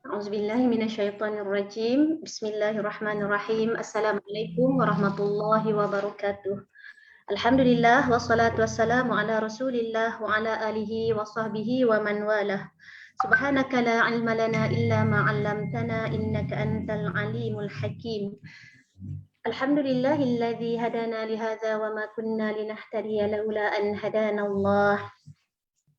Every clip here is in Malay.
A'udzubillahi minasyaitonirrajim. Bismillahirrahmanirrahim. Assalamualaikum warahmatullahi wabarakatuh. Alhamdulillah wassalatu wassalamu ala Rasulillah wa ala alihi wa sahbihi wa man walah. Subhanaka la ilma lana illa ma 'allamtana innaka antal alimul hakim. Alhamdulillahilladzi hadana li hadza wa ma kunna linahtadiya laula an hadana Allah.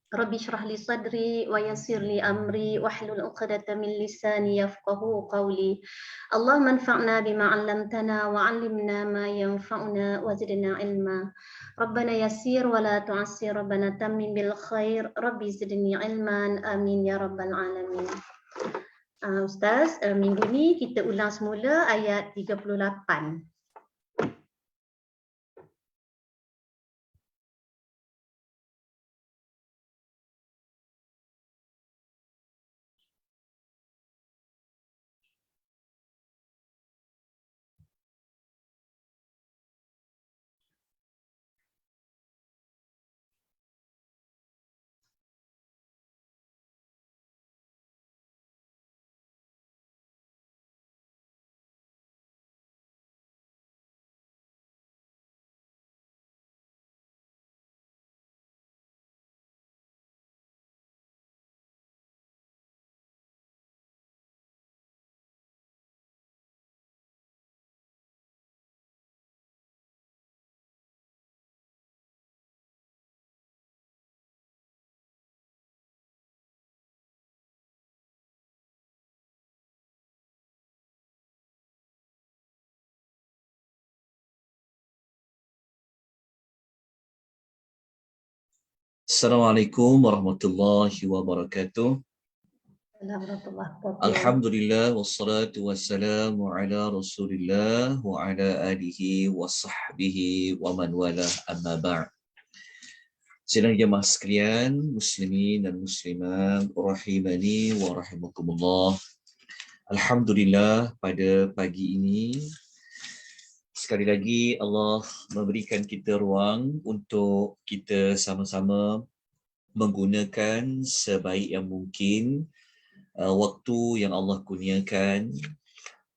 Rabbi shrah li sadri wa yassir li amri wahlul 'uqdatam min lisani yafqahu qawli. Allahumma anfa'na bima 'allamtana wa 'allimna ma yanfa'una wa zidna ilma. Rabbana yassir wa la tu'assir, Rabbana tammim bil khair, Rabbi zidni ilman, amin ya rabbal alamin. Ustaz, minggu ni kita ulang semula ayat 38. Assalamualaikum warahmatullahi wabarakatuh. Alhamdulillah wassalatu wassalamu ala Rasulillah wa ala alihi wa sahbihi wa man walah, amma ba'd. Sidang jemaah sekalian, muslimin dan muslimat rahimani wa rahimakumullah. Alhamdulillah, pada pagi ini sekali lagi Allah memberikan kita ruang untuk kita sama-sama menggunakan sebaik yang mungkin waktu yang Allah kurniakan,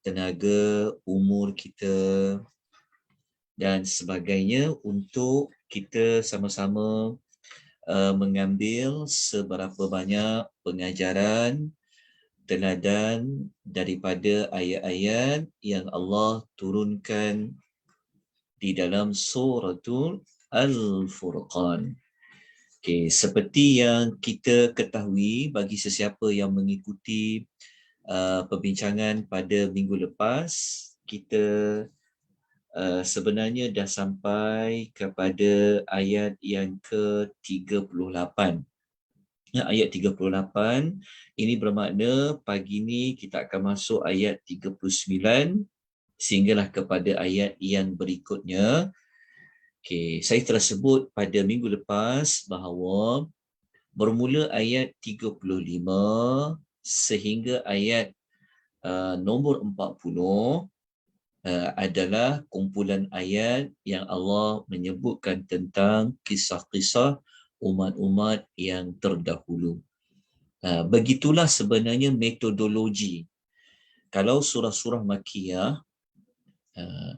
tenaga, umur kita dan sebagainya untuk kita sama-sama mengambil seberapa banyak pengajaran, teladan daripada ayat-ayat yang Allah turunkan di dalam suratul Al-Furqan. Okay, seperti yang kita ketahui, bagi sesiapa yang mengikuti perbincangan pada minggu lepas, kita sebenarnya dah sampai kepada ayat yang ke-38. Ayat 38 ini bermakna pagi ini kita akan masuk ayat 39 sehinggalah kepada ayat yang berikutnya. Okay, saya telah sebut pada minggu lepas bahawa bermula ayat 35 sehingga ayat nombor 40 adalah kumpulan ayat yang Allah menyebutkan tentang kisah-kisah umat-umat yang terdahulu. Begitulah sebenarnya metodologi. Kalau surah-surah Makkiyah,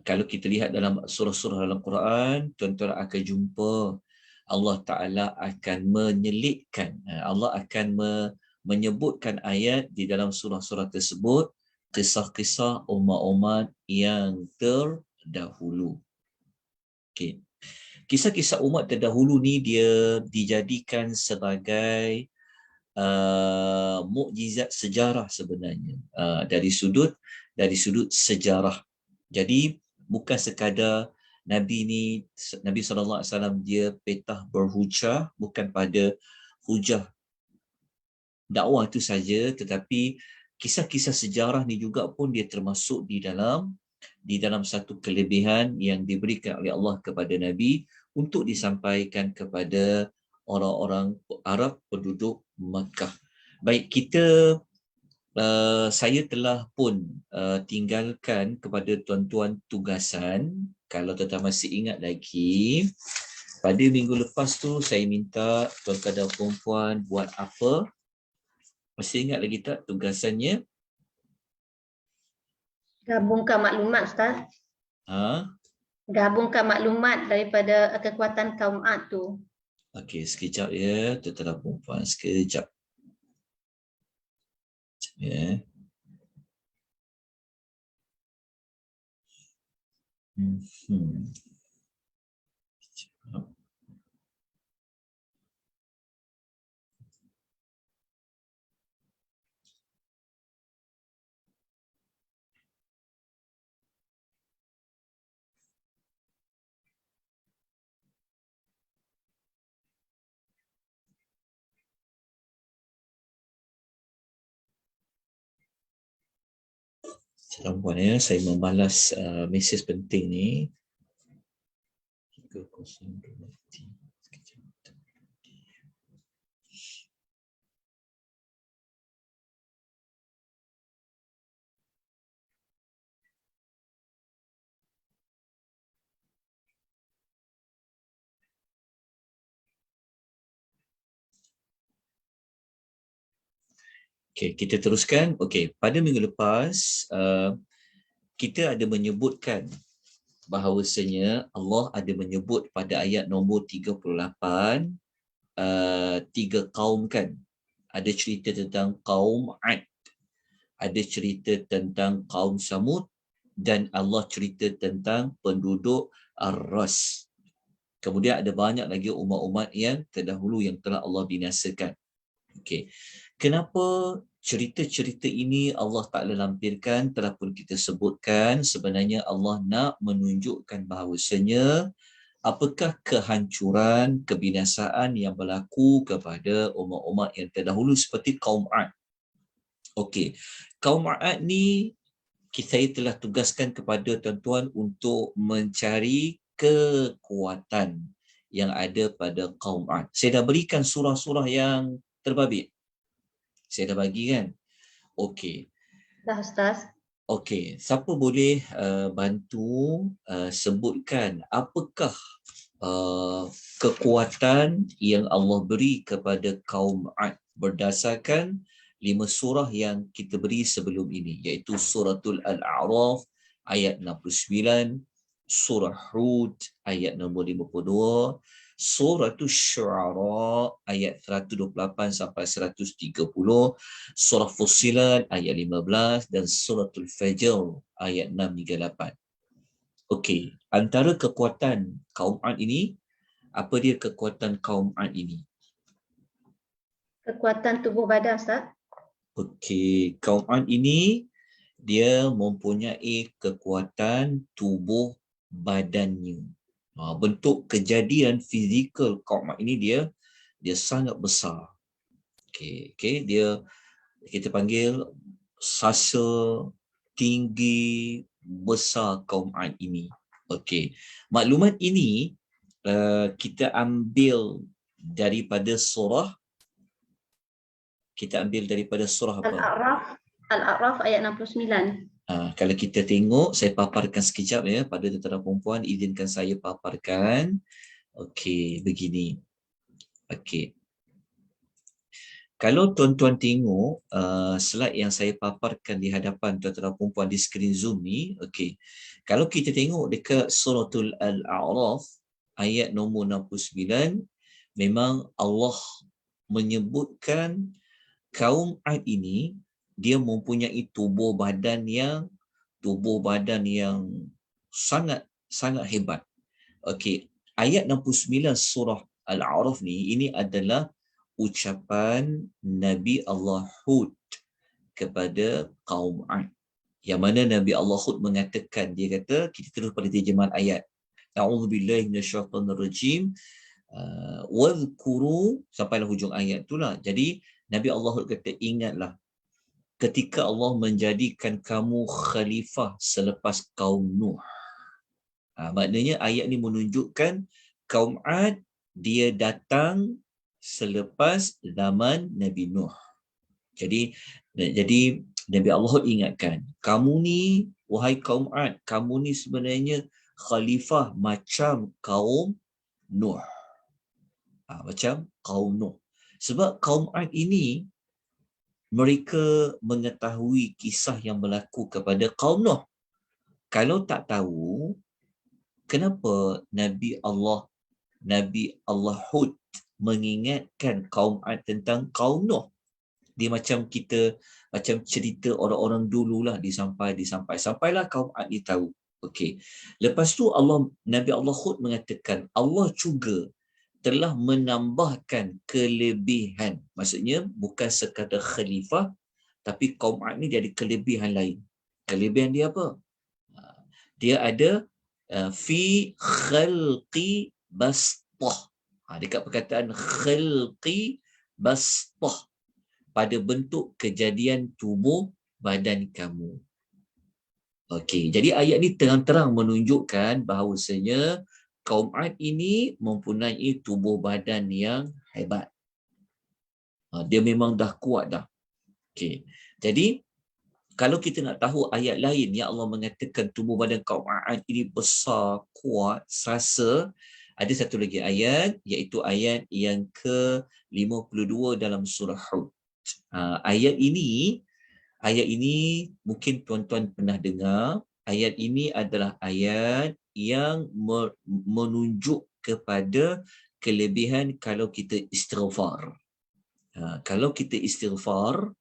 kalau kita lihat dalam surah-surah dalam Quran, tuan-tuan akan jumpa Allah Ta'ala akan menyelitkan, Allah akan menyebutkan ayat di dalam surah-surah tersebut, kisah-kisah umat-umat yang terdahulu. Okay. Kisah-kisah umat terdahulu ni dia dijadikan sebagai mukjizat sejarah sebenarnya, dari sudut sejarah. Jadi bukan sekadar Nabi SAW dia petah berhujah, bukan pada hujah dakwah itu saja, tetapi kisah-kisah sejarah ni juga pun dia termasuk di dalam satu kelebihan yang diberikan oleh Allah kepada Nabi untuk disampaikan kepada orang-orang Arab penduduk Makkah. Baik, saya telah pun tinggalkan kepada tuan-tuan tugasan, kalau tuan-tuan masih ingat lagi, pada minggu lepas tu saya minta tuan-tuan dan puan buat apa? Masih ingat lagi tak tugasannya? Gabungkan maklumat, Ustaz. Ha? Gabungkan maklumat daripada kekuatan kaum Ad tu. Okey, sekejap ya, tuan-tuan dan puan, sekejap. Ya. Sekejap. Salam puan ya, saya membalas mesej penting ni. 302. Sekejap. Okey, kita teruskan. Okey, pada minggu lepas kita ada menyebutkan bahawasanya Allah ada menyebut pada ayat nombor 38 tiga kaum kan. Ada cerita tentang kaum Ad, ada cerita tentang kaum Samud, dan Allah cerita tentang penduduk Ar-Ras. Kemudian ada banyak lagi umat-umat yang terdahulu yang telah Allah binasakan. Okey. Kenapa cerita-cerita ini Allah Ta'ala lampirkan? Telah pun kita sebutkan, sebenarnya Allah nak menunjukkan bahawasanya apakah kehancuran, kebinasaan yang berlaku kepada umat-umat yang terdahulu seperti kaum Ad. Okey. Kaum Ad ni saya telah tugaskan kepada tuan-tuan untuk mencari kekuatan yang ada pada kaum Ad. Saya dah berikan surah-surah yang terbabit. Saya dah bagi kan? Okey. Dah, Ustaz. Okey, siapa boleh bantu sebutkan apakah kekuatan yang Allah beri kepada kaum Ad berdasarkan 5 surah yang kita beri sebelum ini, iaitu suratul Al-A'raf ayat 69, surah Hud ayat nombor 52, suratul Syu'ara ayat 128 sampai 130, surah Fussilat ayat 15 dan suratul Fajr ayat 6 hingga 8. Okey, antara kekuatan kaum Ad ini, apa dia kekuatan kaum Ad ini? Kekuatan tubuh badan, Ustaz. Okey, kaum Ad ini dia mempunyai kekuatan tubuh badannya. Bentuk kejadian fizikal kaum Ad ini dia sangat besar. Okey, dia kita panggil sasa tinggi besar kaum Ad ini. Okey, maklumat ini kita ambil daripada surah apa? Al-A'raf ayat 69. Kalau kita tengok, saya paparkan sekejap ya pada tuan-tuan dan puan-puan, izinkan saya paparkan. Okey, begini. Okey. Kalau tuan-tuan tengok slide yang saya paparkan di hadapan tuan-tuan dan puan-puan di skrin Zoom ni, okey. Kalau kita tengok dekat suratul Al-A'raf ayat nombor 69, memang Allah menyebutkan kaum Ad ini dia mempunyai tubuh badan yang sangat hebat. Okey, ayat 69 surah Al-A'raf ni, ini adalah ucapan Nabi Allah Hud kepada kaum Ad. Yang mana Nabi Allah Hud mengatakan, dia kata, kita terus pada terjemahan ayat. A'udzubillahi minasyaitonirrajim. Wadhkuru sampailah hujung ayat itulah. Jadi Nabi Allah Hud kata, ingatlah ketika Allah menjadikan kamu khalifah selepas kaum Nuh. Maknanya ayat ni menunjukkan kaum Ad dia datang selepas zaman Nabi Nuh. Jadi Nabi Allah ingatkan, kamu ni wahai kaum Ad, kamu ni sebenarnya khalifah macam kaum Nuh. Macam kaum Nuh. Sebab kaum Ad ini mereka mengetahui kisah yang berlaku kepada kaum Nuh. Kalau tak tahu, kenapa Nabi Allah Hud mengingatkan kaum Ad tentang kaum Nuh? Dia macam cerita orang-orang dululah sampailah kaum Ad ni tahu. Okey. Lepas tu Nabi Allah Hud mengatakan Allah juga telah menambahkan kelebihan. Maksudnya bukan sekadar khalifah, tapi kaum Ad ni dia ada kelebihan lain. Kelebihan dia apa? Dia ada fi khalqi bastah. Dekat perkataan khalqi bastah, pada bentuk kejadian tubuh badan kamu. Okey, jadi ayat ni terang-terang menunjukkan bahawasanya kaum Ad ini mempunyai tubuh badan yang hebat. Dia memang dah kuat dah. Okey. Jadi kalau kita nak tahu ayat lain yang Allah mengatakan tubuh badan kaum Ad ini besar, kuat, serasa, ada satu lagi ayat, iaitu ayat yang ke-52 dalam surah Hud. Ayat ini mungkin tuan-tuan pernah dengar. Ayat ini adalah ayat yang menunjuk kepada kelebihan kalau kita istighfar. Kalau kita istighfar,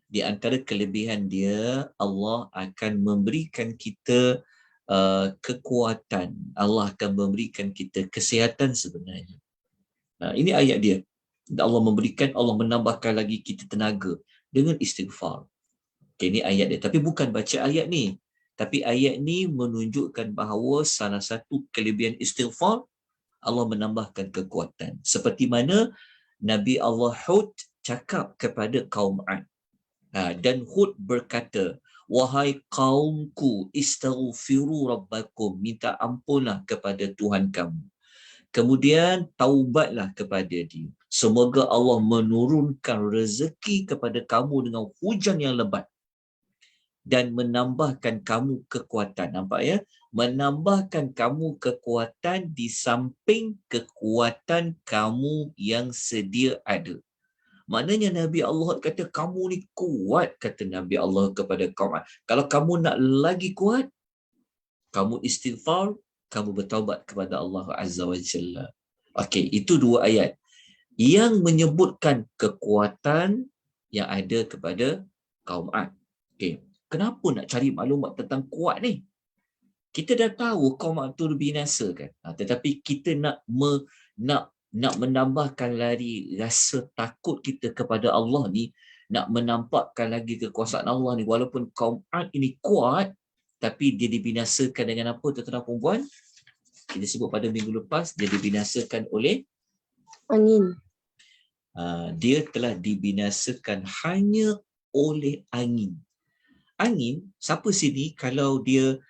di antara kelebihan dia, Allah akan memberikan kita kekuatan. Allah akan memberikan kita kesihatan sebenarnya. Ini ayat dia. Allah menambahkan lagi kita tenaga dengan istighfar. Okay, ini ayat dia. Tapi bukan baca ayat ni. Tapi ayat ni menunjukkan bahawa salah satu kelebihan istighfar, Allah menambahkan kekuatan. Seperti mana Nabi Allah Hud cakap kepada kaum Ad. Dan Hud berkata, wahai kaumku, istaghfiru rabbakum, minta ampunlah kepada Tuhan kamu. Kemudian taubatlah kepada dia. Semoga Allah menurunkan rezeki kepada kamu dengan hujan yang lebat dan menambahkan kamu kekuatan. Nampak ya? Menambahkan kamu kekuatan di samping kekuatan kamu yang sedia ada. Maknanya Nabi Allah kata, kamu ni kuat, kata Nabi Allah kepada kaum. Kalau kamu nak lagi kuat, kamu istighfar, kamu bertaubat kepada Allah Azza wa Jalla. Okey, itu dua ayat yang menyebutkan kekuatan yang ada kepada kaum Ad. Okey. Kenapa nak cari maklumat tentang kuat ni? Kita dah tahu kaum Ad tu binasa kan. Tetapi kita nak menambahkan lagi rasa takut kita kepada Allah ni, nak menampakkan lagi kekuasaan Allah ni. Walaupun kaum Ad ini kuat, tapi dia dibinasakan dengan apa, tuan-tuan dan puan-puan? Kita sebut pada minggu lepas, dia dibinasakan oleh angin. Dia telah dibinasakan hanya oleh angin. Angin, siapa sini kalau dia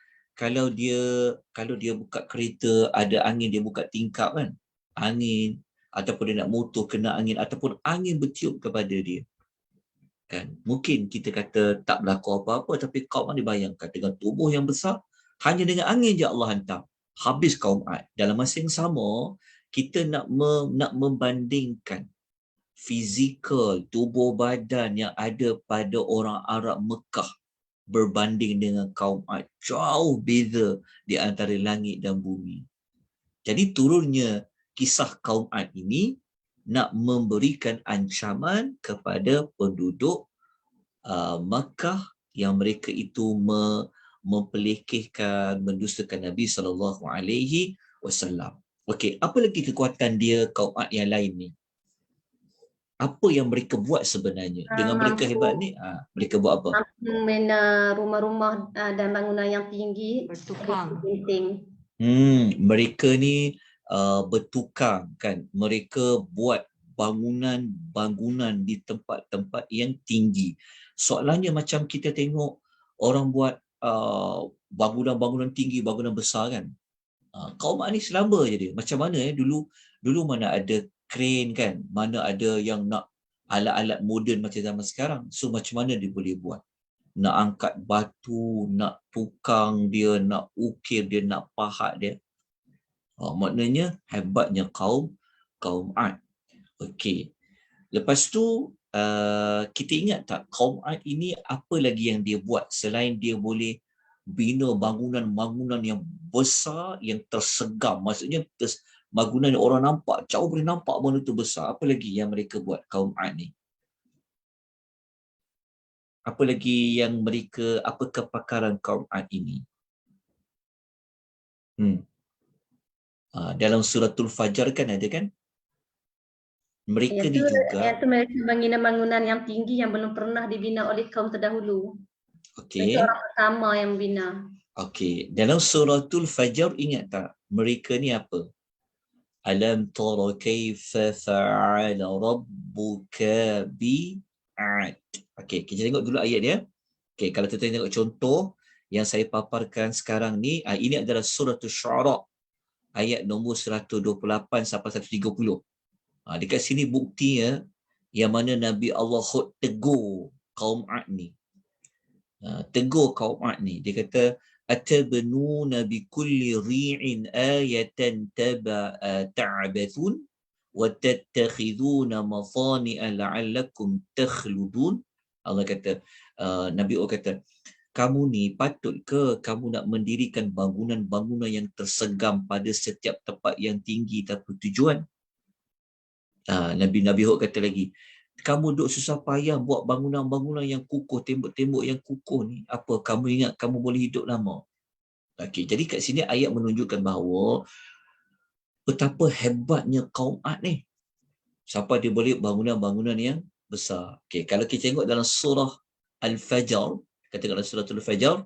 buka kereta, ada angin, dia buka tingkap kan, angin, ataupun dia nak motor kena angin, ataupun angin bertiup kepada dia kan, mungkin kita kata tak berlaku apa-apa, tapi kaum Ad dibayangkan dengan tubuh yang besar, hanya dengan angin je Allah hantar, habis kaum Ad. Dalam masa yang sama, kita nak membandingkan fizikal tubuh badan yang ada pada orang Arab Mekah berbanding dengan kaum Ad, jauh beza di antara langit dan bumi. Jadi turunnya kisah kaum Ad ini nak memberikan ancaman kepada penduduk Makkah yang mereka itu mempelekehkan, mendustakan Nabi SAW. Okey, apa lagi kekuatan dia kaum Ad yang lain ni? Apa yang mereka buat sebenarnya? Dengan mereka hebat ni, mereka buat apa? Mampu membina rumah-rumah dan bangunan yang tinggi. Bertukang. Mereka ni bertukang kan. Mereka buat bangunan di tempat-tempat yang tinggi. Soalannya macam kita tengok orang buat bangunan-bangunan tinggi, bangunan besar kan. Kaum Ad ni selamba je dia. Macam mana dulu mana ada crane kan, mana ada yang nak alat-alat moden macam zaman sekarang. So macam mana dia boleh buat? Nak angkat batu, nak tukang dia, nak ukir dia, nak pahat dia. Maknanya hebatnya kaum kaum Ad. Okey. Lepas tu kita ingat tak kaum Ad ini apa lagi yang dia buat selain dia boleh bina bangunan-bangunan yang besar yang tersegam. Maksudnya bangunan yang orang nampak, jauh boleh nampak bangunan itu besar. Apa lagi yang mereka buat kaum Ad ni? Apa lagi yang mereka, apa kepakaran kaum Ad ini? Dalam suratul Fajar kan ada kan? Mereka ni juga. Yang tu mereka membina bangunan yang tinggi yang belum pernah dibina oleh kaum terdahulu. Mereka Okey. orang pertama yang bina. Okey. Dalam suratul Fajar ingat tak? Mereka ni apa? Alam tara kaifa fa'ala rabbuka bi'ad. Okey, kita tengok dulu ayat dia. Okey, kalau kita tengok contoh yang saya paparkan sekarang ni, ini adalah suratul Syu'ara ayat nombor 128 sampai 130. Dekat sini buktinya yang mana Nabi Allah tegur kaum Ad ni. Tegur kaum Ad ni. Dia kata, atabnuna bikulli ri'in ayatan ta'bathun wa tattakhiduna mafani'a la'allakum takhludun. Allah kata, Nabi Allah kata, kamu ni patut ke kamu nak mendirikan bangunan-bangunan yang tersegam pada setiap tempat yang tinggi tanpa tujuan? Nabi Hud kata lagi, kamu duk susah payah buat bangunan-bangunan yang kukuh, tembok-tembok yang kukuh ni, apa kamu ingat kamu boleh hidup lama? Okey, jadi kat sini ayat menunjukkan bahawa betapa hebatnya kaum Ad ni. Sampai dia boleh bangunan-bangunan yang besar. Okey, kalau kita tengok dalam surah Al-Fajr, kata dalam surah Al-Fajr,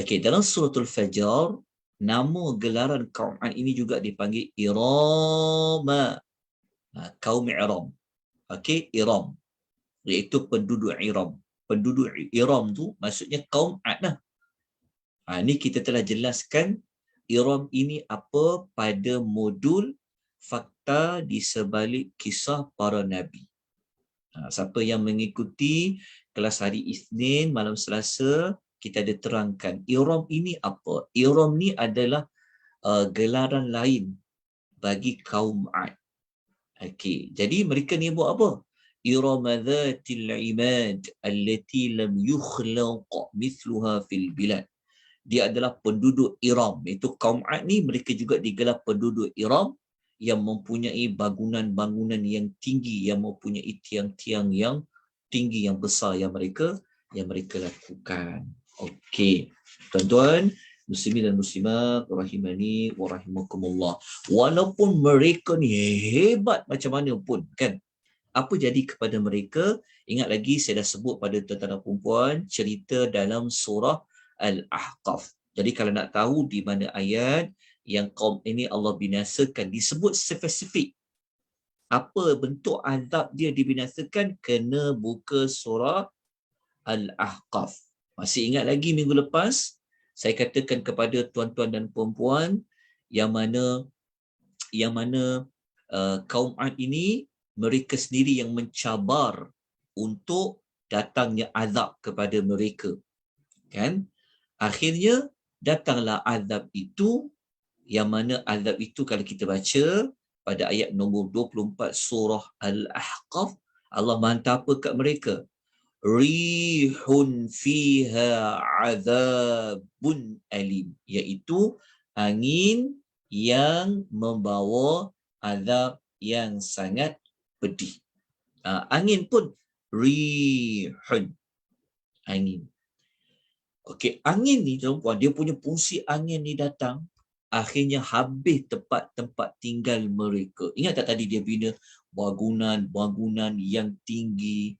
okey, dalam surah Al-Fajr, nama gelaran kaum Ad ini juga dipanggil Irama. Kaum Iram. Okey, Iram. Iaitu penduduk Iram. Penduduk Iram tu maksudnya kaum Ad lah. Ini kita telah jelaskan Iram ini apa pada modul fakta di sebalik kisah para Nabi. Siapa yang mengikuti kelas hari Isnin, malam Selasa, kita ada terangkan Iram ini apa. Iram ni adalah gelaran lain bagi kaum Ad. Okey, jadi mereka ni buat apa? Irama dhatil imad allati lam yukhlaq mithluha fil bilad. Dia adalah penduduk Iram. Itu kaum Ad ni mereka juga digelar penduduk Iram yang mempunyai bangunan-bangunan yang tinggi, yang mempunyai tiang-tiang yang tinggi, yang besar yang mereka lakukan. Okey. Tuan-tuan, muslimin dan muslimat rahimani wa rahimakumullah. Walaupun mereka ni hebat macam mana pun kan, apa jadi kepada mereka? Ingat lagi saya dah sebut pada tuan-tuan dan puan cerita dalam surah Al-Ahqaf. Jadi kalau nak tahu di mana ayat yang kaum ini Allah binasakan, disebut spesifik apa bentuk azab dia dibinasakan, kena buka surah Al-Ahqaf. Masih ingat lagi minggu lepas saya katakan kepada tuan-tuan dan puan-puan yang mana kaum Ad ini mereka sendiri yang mencabar untuk datangnya azab kepada mereka. Kan? Akhirnya datanglah azab itu, yang mana azab itu kalau kita baca pada ayat nombor 24 surah Al-Ahqaf, Allah menghantar apa kat mereka? Rihun fiha azabun alim, iaitu angin yang membawa azab yang sangat pedih. Angin pun rihun, angin. Okey, angin ni tuan-tuan, dia punya fungsi angin ni datang, akhirnya habis tempat-tempat tinggal mereka. Ingat tak tadi dia bina bangunan-bangunan yang tinggi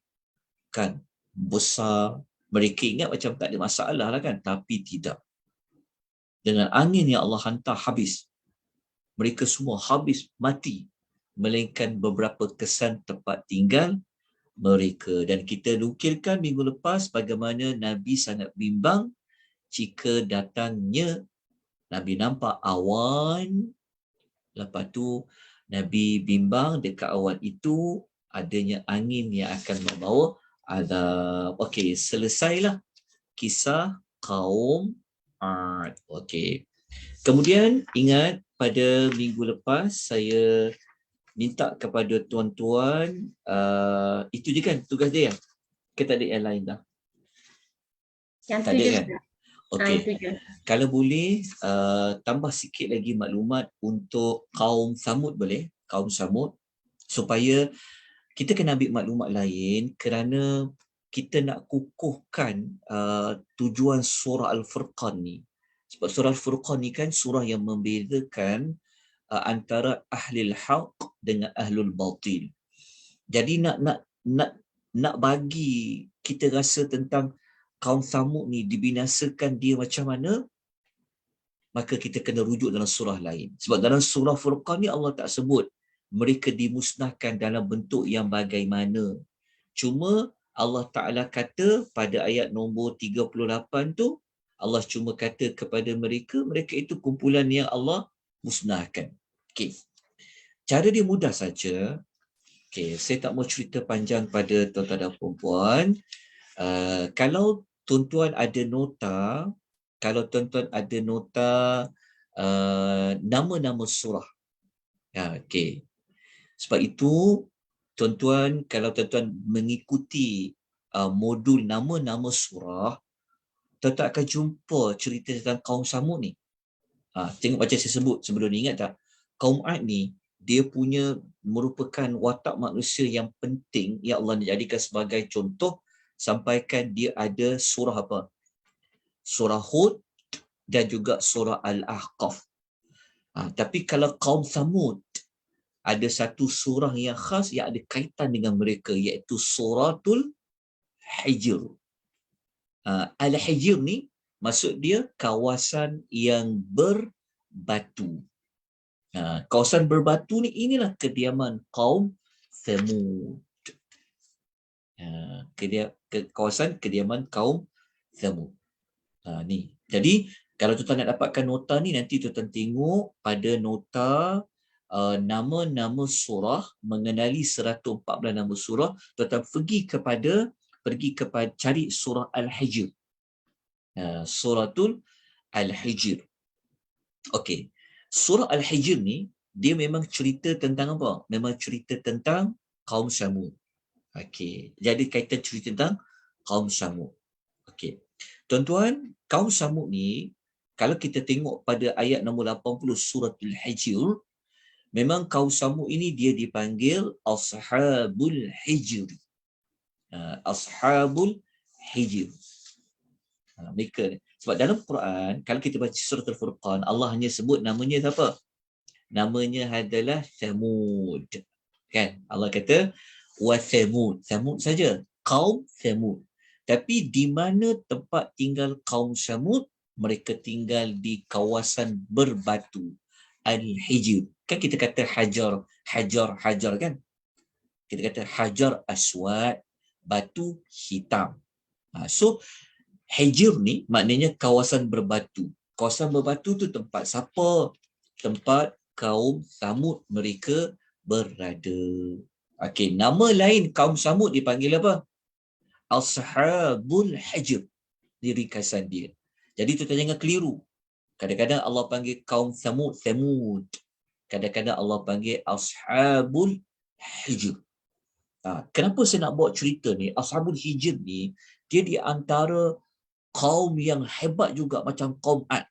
kan, besar. Mereka ingat macam tak ada masalah lah kan, tapi tidak. Dengan angin yang Allah hantar habis. Mereka semua habis, mati. Melainkan beberapa kesan tempat tinggal mereka. Dan kita nukilkan minggu lepas bagaimana Nabi sangat bimbang jika datangnya, Nabi nampak awan, lepas tu Nabi bimbang dekat awan itu adanya angin yang akan membawa azab. Okey, selesailah kisah kaum Ad. Okey. Kemudian ingat pada minggu lepas saya minta kepada tuan-tuan, itu je kan tugas dia? Kita ada yang lain dah? Yang Tak tu ada je kan? Ustaz. Okey. Itu je. Kalau boleh, tambah sikit lagi maklumat untuk kaum Samud boleh? Kaum Samud. Supaya kita kena ambil maklumat lain kerana kita nak kukuhkan tujuan surah Al-Furqan ni. Sebab surah Al-Furqan ni kan surah yang membezakan antara ahlul haq dengan ahlul batil. Jadi nak bagi kita rasa tentang kaum Samud ni dibinasakan dia macam mana, maka kita kena rujuk dalam surah lain. Sebab dalam surah Furqan ni Allah tak sebut mereka dimusnahkan dalam bentuk yang bagaimana. Cuma Allah Ta'ala kata pada ayat nombor 38 tu, Allah cuma kata kepada mereka, mereka itu kumpulan yang Allah musnahkan. Okey. Cara dia mudah saja. Okey, saya tak mau cerita panjang pada tuan-tuan dan puan-puan. Kalau tuan-tuan ada nota, nama-nama surah. Okey. Sebab itu, tuan-tuan, kalau tuan-tuan mengikuti modul nama-nama surah, tuan-tuan akan jumpa cerita tentang kaum Samud ni. Tengok macam saya sebut sebelum ni, ingat tak? Kaum Ad ni, dia punya merupakan watak manusia yang penting yang Allah jadikan sebagai contoh, sampaikan dia ada surah apa? Surah Hud dan juga surah Al-Ahqaf. Tapi kalau kaum Samud, ada satu surah yang khas yang ada kaitan dengan mereka, iaitu suratul Hijr. Al-Hijr ni maksud dia kawasan yang berbatu. Kawasan berbatu ni inilah kediaman kaum Thamud. Kawasan kediaman kaum Thamud. Ni. Jadi kalau tuan-tuan nak dapatkan nota ni, nanti tuan-tuan tengok pada nota nama-nama surah, mengenali 114 nama surah, tuan-tuan pergi kepada cari surah Al-Hijr. Suratul Al-Hijr. Okey. Surah Al-Hijr ni dia memang cerita tentang apa? Memang cerita tentang kaum Samud. Okey. Jadi kaitan cerita tentang kaum Samud. Okey. Tuan-tuan, kaum Samud ni kalau kita tengok pada ayat nombor 80 suratul Hijr, memang kaum Samud ini dia dipanggil Ashabul Hijr. Ashabul Hijr. Mereka. Sebab dalam Quran, kalau kita baca surah Al-Furqan, Allah hanya sebut namanya siapa? Namanya adalah Thamud. Kan? Allah kata, wa Thamud. Thamud saja. Kaum Thamud. Tapi di mana tempat tinggal kaum Samud? Mereka tinggal di kawasan berbatu. Al-Hijr. Kan kita kata hajar kan? Kita kata hajar aswad, batu hitam. So, Hijr ni maknanya kawasan berbatu. Kawasan berbatu tu tempat siapa? Tempat kaum Samud mereka berada. Okey, nama lain kaum Samud dipanggil apa? Ashabul Hijr. Di ringkasan dia. Jadi tu jangan keliru. Kadang-kadang Allah panggil kaum Samud. Kadang-kadang Allah panggil Ashabul Hijr. Kenapa saya nak bawa cerita ni? Ashabul Hijr ni, dia di antara kaum yang hebat juga macam kaum Ad.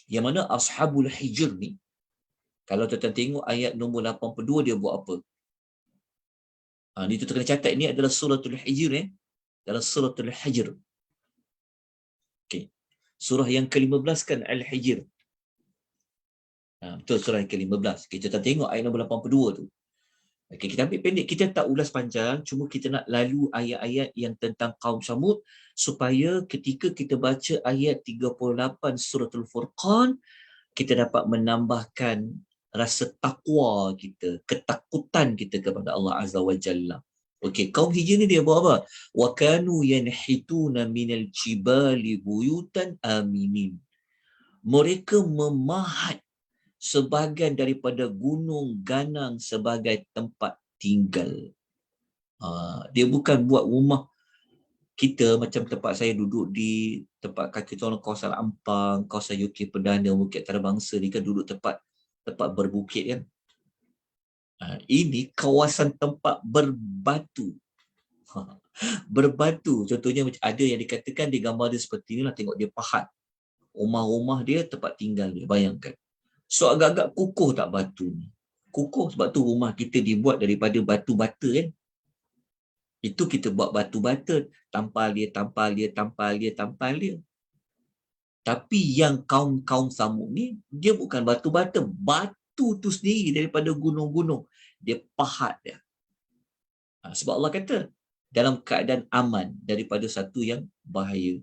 Yang mana Ashabul Hijr ni, kalau tuan-tuan tengok ayat nombor 82, dia buat apa? Ni tu kena catat, ini adalah suratul Hijr. Dalam suratul Hijr. Okay. Surah yang ke-15 kan Al-Hijr. Betul, surah yang ke-15. Kita tengok ayat nombor 82 tu. Okay, kita ambil pendek, kita tak ulas panjang, cuma kita nak lalu ayat-ayat yang tentang kaum Samud supaya ketika kita baca ayat 38 suratul Furqan, kita dapat menambahkan rasa takwa kita, ketakutan kita kepada Allah Azza wa Jalla. Okey, kaum Hijr ni dia buat apa? Wa kanu yanhituna minal jibali buyutan aminin. Mereka memahat sebahagian daripada gunung ganang sebagai tempat tinggal. Dia bukan buat rumah kita macam tempat saya duduk di tempat kaki orang kawasan Ampang, kawasan UK Perdana, Bukit Antarabangsa ni kan duduk tempat berbukit kan. Ini kawasan tempat berbatu. Berbatu. Contohnya macam ada yang dikatakan di gambar dia seperti inilah, tengok dia pahat. Rumah-rumah dia, tempat tinggal dia, bayangkan. So agak-agak kukuh tak batu ni? Kukuh sebab tu rumah kita dibuat daripada batu bata kan. Itu kita buat batu bata, tampal dia, tampal dia, tampal dia, tampal dia. Tapi yang kaum-kaum Samud ni, dia bukan batu bata, batu tu sendiri daripada gunung-gunung. Dia pahat dia. Sebab Allah kata, dalam keadaan aman daripada satu yang bahaya.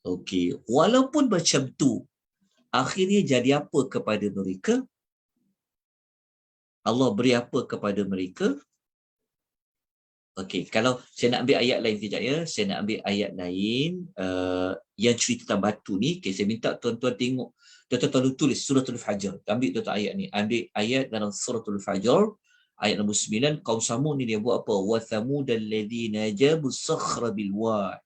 Okey, walaupun macam tu, akhirnya jadi apa kepada mereka? Allah beri apa kepada mereka? Okey, kalau saya nak ambil ayat lain sekejap ya. Saya nak ambil ayat lain yang cerita tentang batu ni. Okay, saya minta tuan-tuan tengok. Tuan-tuan tulis Suratul Fajr. Ambil tuan-tuan ayat ni. Ambil ayat dalam Suratul Fajr. Ayat nombor 9. Kaum Samud ni dia buat apa? Wa thamudal ladzina jabu sakhra bil wad.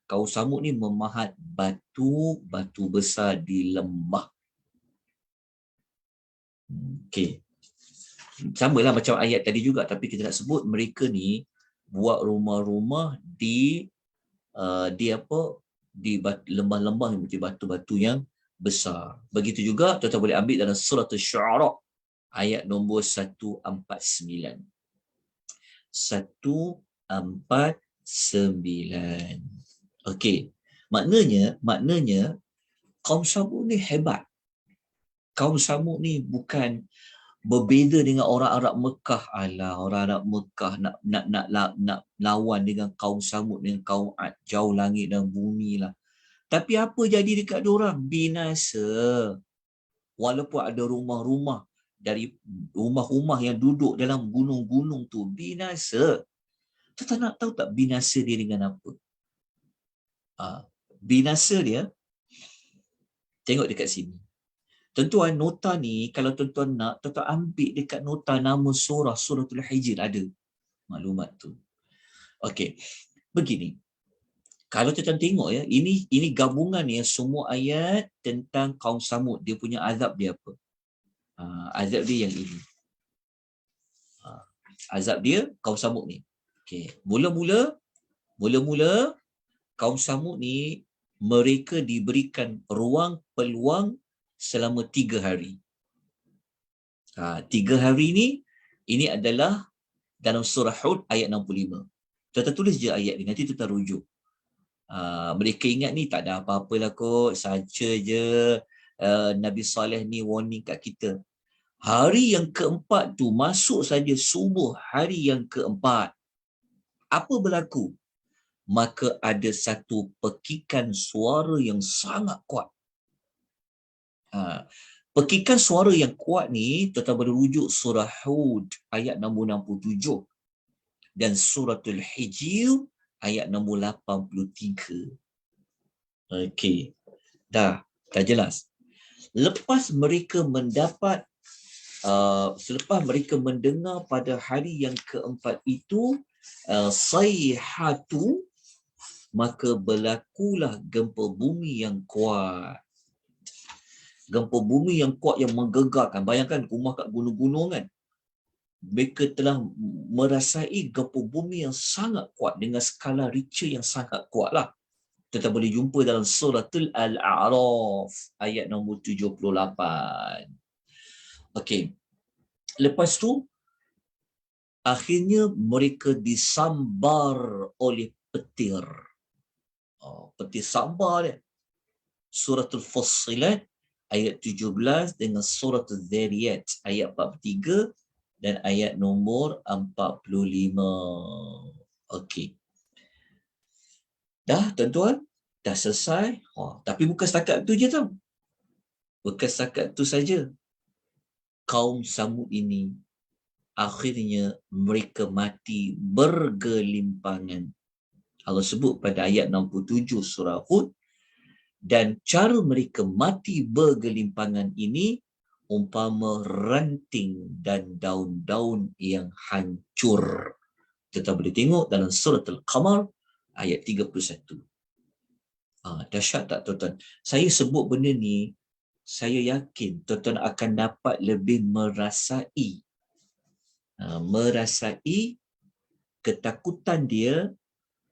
Kaum Samud ni memahat batu besar di lembah. Okey. Sama lah macam ayat tadi juga, tapi kita nak sebut mereka ni buat rumah-rumah di lembah-lembah yang batu-batu yang besar. Begitu juga tuan-tuan boleh ambil dalam surah Asy-Syu'ara ayat nombor 149. 149. Okey. Maknanya kaum Samud ni hebat. Kaum Samud ni bukan berbeza dengan orang Arab Mekah. Alah, orang Arab Mekah nak lawan dengan kaum Samud, dengan kaum Ad, jauh langit dan bumi lah. Tapi apa jadi dekat diorang? Binasa. Walaupun ada rumah-rumah, dari rumah-rumah yang duduk dalam gunung-gunung tu, binasa. Kita nak tahu tak binasa dia dengan apa? Binasa dia, tengok dekat sini. Tuan-tuan, nota ni kalau tuan-tuan nak, tuan-tuan ambil dekat nota nama Suratul Hijr, ada maklumat tu. Okey. Begini. Kalau tuan-tuan tengok ya, ini gabungan ya semua ayat tentang kaum Samud. Dia punya azab dia apa? Azab dia yang ini. Azab dia kaum Samud ni. Okey. Mula-mula kaum Samud ni mereka diberikan peluang selama 3 hari. 3 hari ni, ini adalah dalam surah Hud ayat 65. Tuan-tuan tulis je ayat ni, nanti tuan-tuan rujuk. Mereka ingat ni tak ada apa-apalah kot, saja je Nabi Saleh ni warning kat kita. Hari yang keempat tu, masuk saja subuh hari yang keempat. Apa berlaku? Maka ada satu pekikan suara yang sangat kuat. Pekikan suara yang kuat ni, tuan-tuan boleh rujuk surah Hud ayat nombor 67 dan suratul Hijr ayat nombor 83. Okey. Dah jelas. Lepas mereka mendengar pada hari yang keempat itu sayhatu, maka berlakulah gempa bumi yang kuat. Gempa bumi yang kuat yang menggegarkan. Bayangkan rumah kat gunung-gunung kan. Mereka telah merasai gempa bumi yang sangat kuat dengan skala Richter yang sangat kuat lah. Kita boleh jumpa dalam suratul Al-A'raf ayat nombor 78. Okey. Lepas tu, akhirnya mereka disambar oleh petir. Petir sambar dia. Suratul Fussilat ayat 17 dengan suratul Zariyat ayat 43 dan ayat nombor 45. Okey. Dah tuan-tuan? Dah selesai? Tapi bukan setakat tu je tau. Bukan setakat tu saja. Kaum Samud ini akhirnya mereka mati bergelimpangan. Allah sebut pada ayat 67 surah Hud, dan cara mereka mati bergelimpangan ini umpama ranting dan daun-daun yang hancur. Kita boleh tengok dalam surah Al-Qamar ayat 31. Dahsyat tak tuan-tuan? Saya sebut benda ni, saya yakin tuan-tuan akan dapat lebih merasai merasai ketakutan dia.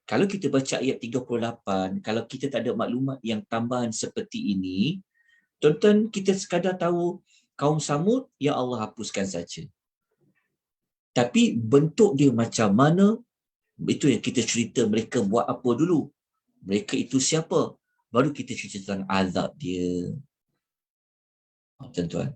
Kalau kita baca ayat 38, kalau kita tak ada maklumat yang tambahan seperti ini, tuan-tuan, kita sekadar tahu kaum Samud, ya Allah hapuskan saja. Tapi bentuk dia macam mana, itu yang kita cerita mereka buat apa dulu. Mereka itu siapa? Baru kita cerita tentang azab dia. Tuan-tuan.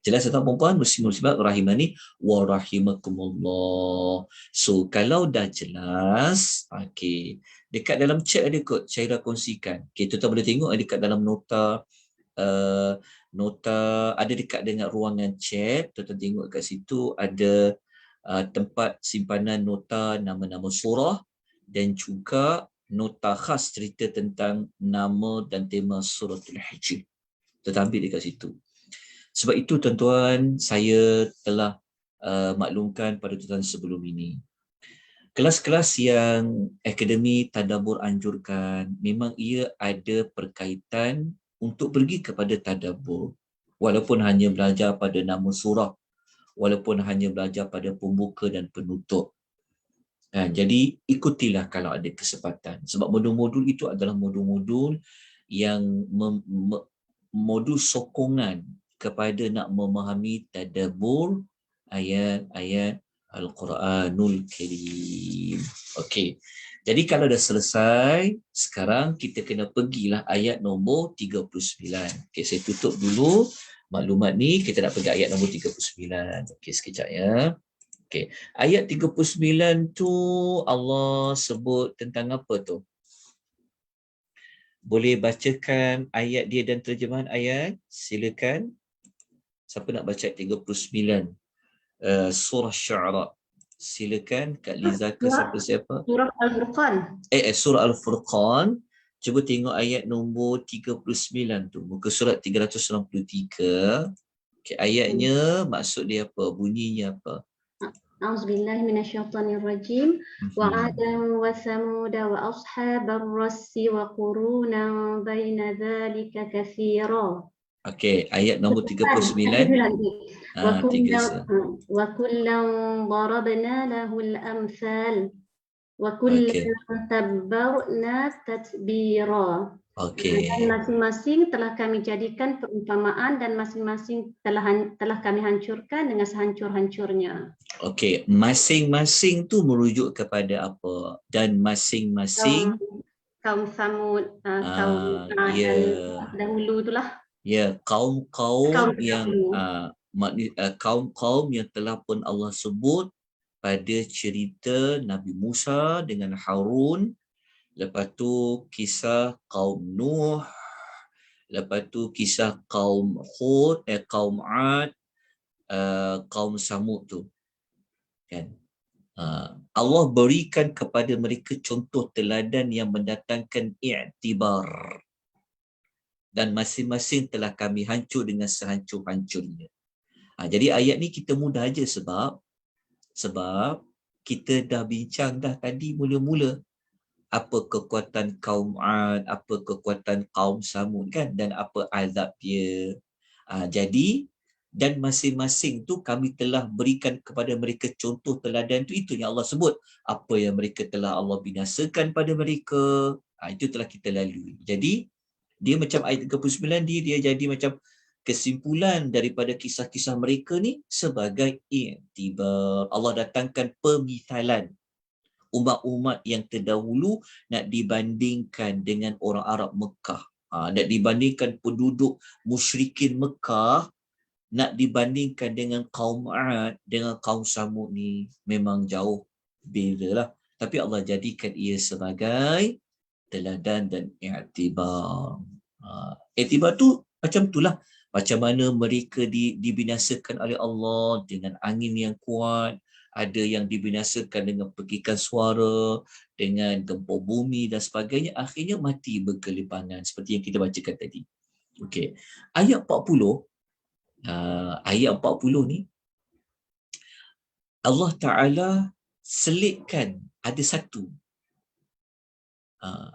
Jelas tak perempuan, muslim-muslimat rahimani wa rahimakumullah. So kalau dah jelas, okey. Dekat dalam chat ada kot, saya dah kongsikan. Okey, tuan-tuan boleh tengok dekat dalam nota nota ada dekat dengan ruangan chat. Tuan-tuan tengok kat situ ada tempat simpanan nota nama-nama surah dan juga nota khas cerita tentang nama dan tema suratul Hijr. Tuan-tuan ambil dekat situ. Sebab itu tuan-tuan, saya telah maklumkan pada tuan-tuan sebelum ini. Kelas-kelas yang Akademi Tadabbur anjurkan, memang ia ada perkaitan untuk pergi kepada tadabbur. Walaupun hanya belajar pada nama surah, walaupun hanya belajar pada pembuka dan penutup. Jadi ikutilah kalau ada kesempatan. Sebab modul-modul itu adalah modul-modul yang modul sokongan kepada nak memahami tadabbur ayat-ayat Al-Quranul Karim. Okey. Jadi kalau dah selesai, sekarang kita kena pergilah ayat nombor 39. Okey, saya tutup dulu maklumat ni, kita nak pergi ayat nombor 39. Okey, sekejap ya. Okey. Ayat 39 tu Allah sebut tentang apa tu? Boleh bacakan ayat dia dan terjemahan ayat? Silakan. Siapa nak baca 39? Surah Syu'ara. Silakan Kak Liza ke siapa? Surah Al-Furqan. Surah Al-Furqan. Cuba tengok ayat nombor 39 tu. Muka surat 393. Okay, ayatnya maksud dia apa? Bunyinya apa? A'udzubillahi minasyaitonirrajim. Wa 'adan wa samuda wa ashabar rassi wa qurunan baina dzalika katsira. Okey, ayat nombor 39. Wa kullan darabna lahu al-amsal wa kullan tabbarna tatbira. Okey. Dan masing-masing telah kami jadikan perumpamaan dan masing-masing telah kami hancurkan dengan sehancur-hancurnya. Okey, masing-masing tu merujuk kepada apa? Dan masing-masing kaum Samud, kaum dahulu itulah. Ya, kaum-kaum yang kaum-kaum yang telah pun Allah sebut pada cerita Nabi Musa dengan Harun, lepas tu kisah kaum Nuh, lepas tu kisah kaum Hud, kaum Ad, kaum Samud tu. Kan? Allah berikan kepada mereka contoh teladan yang mendatangkan i'tibar. Dan masing-masing telah kami hancur dengan sehancur-hancurnya. Jadi ayat ni kita mudah aja sebab kita dah bincang dah tadi mula-mula apa kekuatan kaum Ad, apa kekuatan kaum Samud kan, dan apa azab dia. Jadi dan masing-masing tu kami telah berikan kepada mereka contoh teladan tu, itu yang Allah sebut. Apa yang mereka telah Allah binasakan pada mereka, itu telah kita lalui. Jadi dia macam ayat 39 dia jadi macam kesimpulan daripada kisah-kisah mereka ni sebagai i'tibar. Allah datangkan pemithalan umat-umat yang terdahulu nak dibandingkan dengan orang Arab Mekah. Nak dibandingkan penduduk musyrikin Mekah, nak dibandingkan dengan kaum Ad, dengan kaum Samud ni memang jauh bezalah. Tapi Allah jadikan ia sebagai teladan dan i'tibar. I'tibar tu macam itulah. Macam mana mereka dibinasakan oleh Allah dengan angin yang kuat, ada yang dibinasakan dengan pekikan suara, dengan gempur bumi dan sebagainya, akhirnya mati berkelipangan seperti yang kita bacakan tadi. Okey. Ayat 40, ayat 40 ni Allah Ta'ala selitkan ada satu.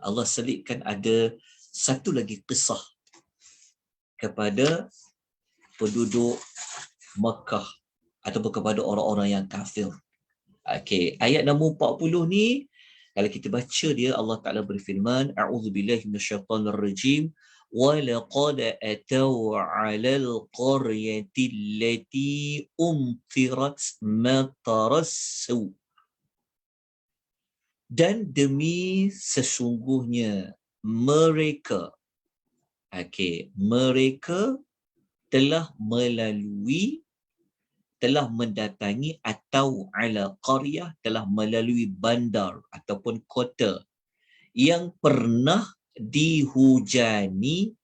Allah selitkan ada satu lagi kisah kepada penduduk Makkah. ataupun kepada orang-orang yang kafir. Okey, ayat nombor 40 ni kalau kita baca dia, Allah Taala berfirman, a'udzubillahi minasyaitonir rajim, wa laqad atau 'alal qaryati allati umtirat matarassu. Dan demi sesungguhnya mereka, mereka telah mendatangi atau ala qaryah, telah melalui bandar ataupun kota yang pernah dihujani